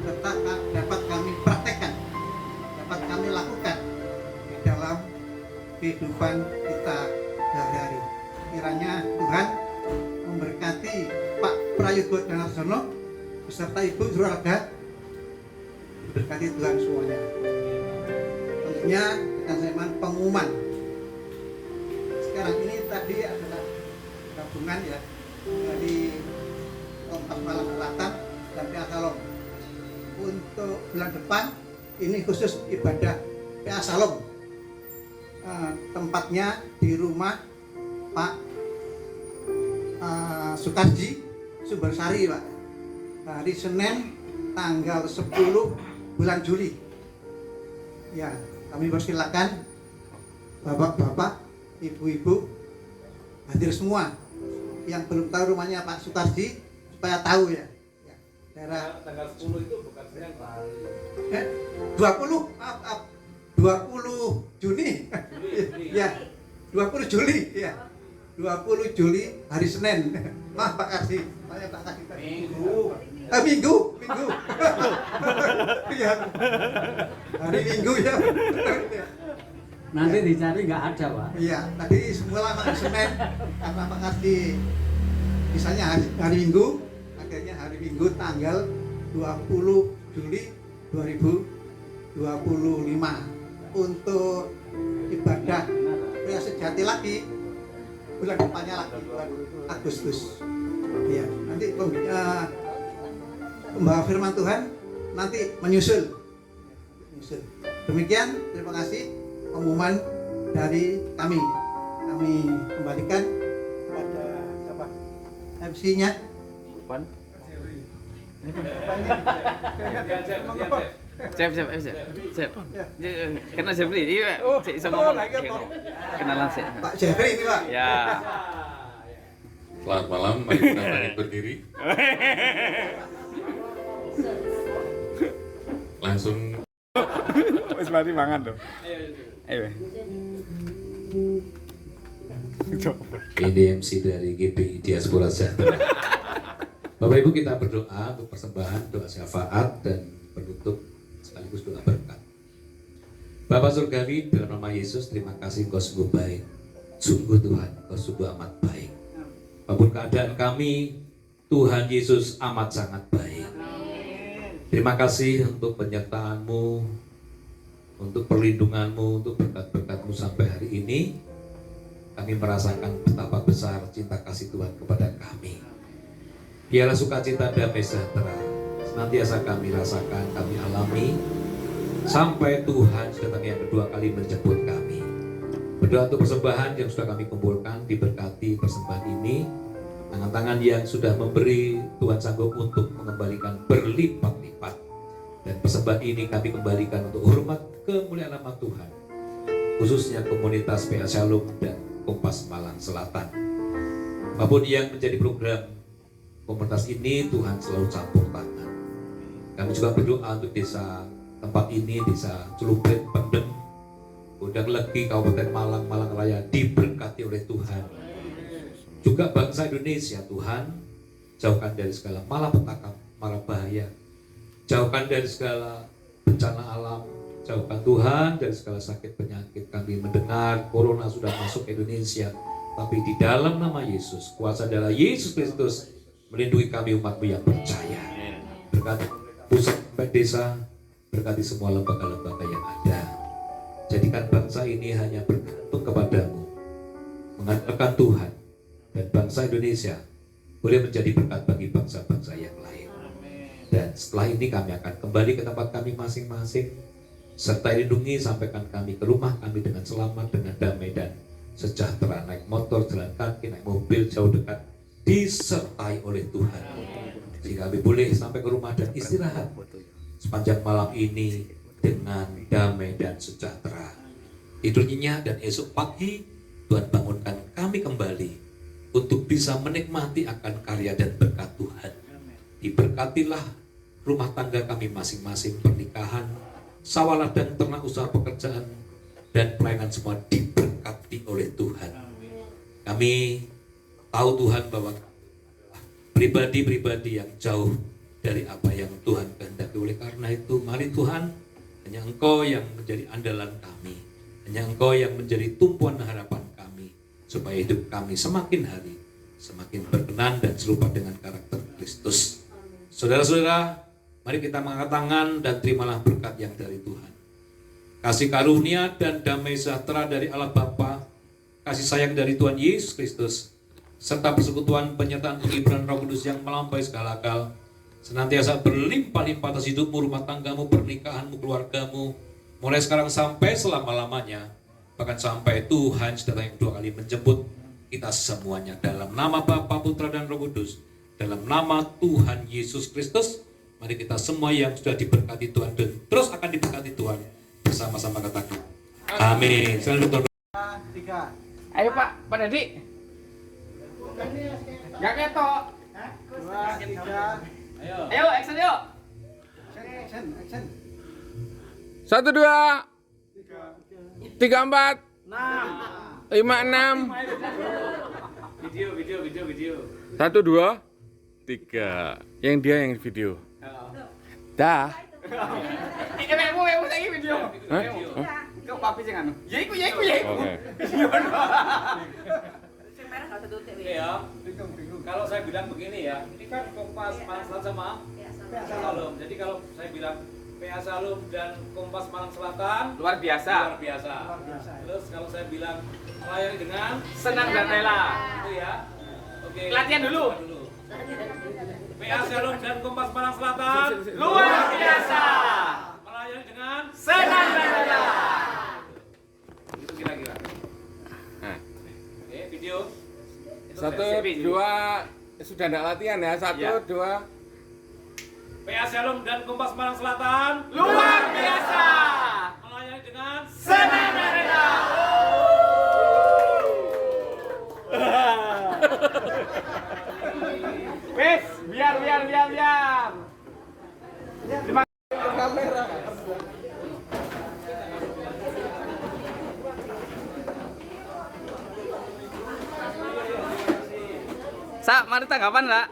serta dapat kami praktekkan, dapat kami lakukan di dalam kehidupan kita sehari-hari. Kiranya Tuhan memberkati Pak Prayogo Danarsono beserta Ibu Juraga, berkati Tuhan semuanya. Tentunya dengan zaman pengumuman sekarang ini tadi adalah gabungan ya dari Kompas Malang Selatan dan PA Salom. Untuk bulan depan ini khusus ibadah PA Salom, tempatnya di rumah Pak Sukarji Sumbersari, Pak, hari Senin tanggal 10 bulan Juli. Ya, kami persilakan bapak-bapak, ibu-ibu hadir semua. Yang belum tahu rumahnya Pak Sukarji supaya tahu ya. Ya, daerah
Tanggal 10 itu bukan Senin, Pak.
20 Juni. Ya, 20 Juli ya. 20 Juli hari Senin. Maaf Pak Kasih, saya tak kasih tadi. Minggu. Ya. Hari Minggu ya.
Nanti dicari nggak ada, Pak.
Iya, tadi semula hari Senin karena Pak Kasih misalnya hari Minggu, akhirnya hari Minggu tanggal 20 Juli 2025 untuk ibadah pria sejati lagi bulan depannya lagi bulan Agustus. Iya, nanti pembawa firman Tuhan nanti menyusul. Demikian, terima kasih pengumuman dari kami. Kami kembalikan kepada siapa? MC-nya.
Cep. Kenal Jeffrey, iya. Cek iso ngomong. Kenalan sih.
Pak Jeffrey ini, Pak.
Ya.
Selamat malam, mari kita balik berdiri. Langsung
Wis mari mangan lho. Ayo.
ini MC dari GPI Diaspora Sejahtera. Bapak Ibu, kita berdoa untuk persembahan, doa syafaat dan penutup sekaligus doa berkat. Bapak Surgawi, dalam nama Yesus, terima kasih Engkau sungguh baik. Sungguh Tuhan, Engkau sungguh amat baik. Apapun keadaan kami, Tuhan Yesus amat sangat baik. Terima kasih untuk penyertaan-Mu, untuk perlindungan-Mu, untuk berkat-berkat-Mu sampai hari ini. Kami merasakan betapa besar cinta kasih Tuhan kepada kami. Biarlah sukacita damai sejahtera senantiasa kami rasakan, kami alami, sampai Tuhan sudah kami yang kedua kali menjemput kami. Berdoa untuk persembahan yang sudah kami kumpulkan, diberkati persembahan ini. Tangan-tangan yang sudah memberi, Tuhan sanggup untuk mengembalikan berlipat-lipat. Dan persembahan ini kami kembalikan untuk hormat kemuliaan nama Tuhan, khususnya komunitas PA Shalom dan Kompas Malang Selatan. Apapun yang menjadi program komunitas ini, Tuhan selalu campur tangan. Kami juga berdoa untuk desa tempat ini, desa Celuprit, Pendem, Gondang Legi, Kabupaten Malang, Malang Raya, diberkati oleh Tuhan. Juga bangsa Indonesia, Tuhan, jauhkan dari segala malapetaka, mara bahaya, jauhkan dari segala bencana alam, jauhkan Tuhan dari segala sakit penyakit. Kami mendengar Corona sudah masuk ke Indonesia, tapi di dalam nama Yesus, kuasa darah Yesus Kristus melindungi kami umat-Mu yang percaya. Berkati pusat sampai desa, berkati semua lembaga-lembaga yang ada. Jadikan bangsa ini hanya bergantung kepadamu, mengandalkan Tuhan, dan bangsa Indonesia boleh menjadi berkat bagi bangsa-bangsa yang lain. Dan setelah ini kami akan kembali ke tempat kami masing-masing, serta lindungi sampaikan kami ke rumah kami dengan selamat, dengan damai dan sejahtera. Naik motor, jalan kaki, naik mobil, jauh dekat, disertai oleh Tuhan, sehingga kami boleh sampai ke rumah dan istirahat sepanjang malam ini dengan damai dan sejahtera. tidur nyenyak, dan esok pagi Tuhan bangunkan kami kembali untuk bisa menikmati akan karya dan berkat Tuhan. Diberkatilah rumah tangga kami masing-masing, pernikahan, sawah ladang, ternak, usaha, pekerjaan, dan pelayanan semua diberkati oleh Tuhan. Kami tahu Tuhan bahwa pribadi-pribadi yang jauh dari apa yang Tuhan kehendaki. Oleh karena itu, mari Tuhan, hanya Engkau yang menjadi andalan kami, hanya Engkau yang menjadi tumpuan harapan kami, supaya hidup kami semakin hari semakin berkenan dan serupa dengan karakter Kristus. Saudara-saudara, mari kita mengangkat tangan dan terimalah berkat yang dari Tuhan. Kasih karunia dan damai sejahtera dari Allah Bapa, kasih sayang dari Tuhan Yesus Kristus, serta persekutuan penyertaan penghiburan Roh Kudus yang melampaui segala akal, senantiasa berlimpah-limpah atas hidupmu, rumah tanggamu, pernikahanmu, keluargamu, mulai sekarang sampai selama-lamanya, bahkan sampai Tuhan sudah yang 2 kali menjemput kita semuanya. Dalam nama Bapa, Putra, dan Roh Kudus, dalam nama Tuhan Yesus Kristus, mari kita semua yang sudah diberkati Tuhan dan terus akan diberkati Tuhan, bersama-sama katakan amin. Selamat
Ayo Pak Dadi. Gak ketok.
2, 3.
Ayo action yuk.
Action.
1, 2, 3, 4, 5, 6.
Video.
1, 2, 3. Yang dia yang video. Dah. Ememu saiki video. Kok papi sing anu? Ya iku. Oke.
Ya, kalau saya bilang begini ya, ini kan Kompas Malang Selatan sama PA Salum. Jadi kalau saya bilang PA Salum dan Kompas Malang Selatan
Luar biasa.
Terus kalau saya bilang melayani dengan
Senang dan rela.
itu ya. Oke.
Latihan dulu.
PA Salum dan Kompas Malang Selatan
Luar biasa.
melayani dengan
Senang dan rela.
itu kira-kira.
Nah.
Oke, video. Itu
1,
versi
2 sudah enggak latihan ya. 1, 2.
PA Salum dan Kompas Malang Selatan
Luar biasa.
melayani dengan
Senang dan rela. Wes, biar. Terima kasih kamera. Sa, mari tanggapan lah.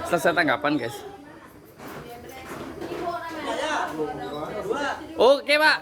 Selesai tanggapan guys. Oke Pak.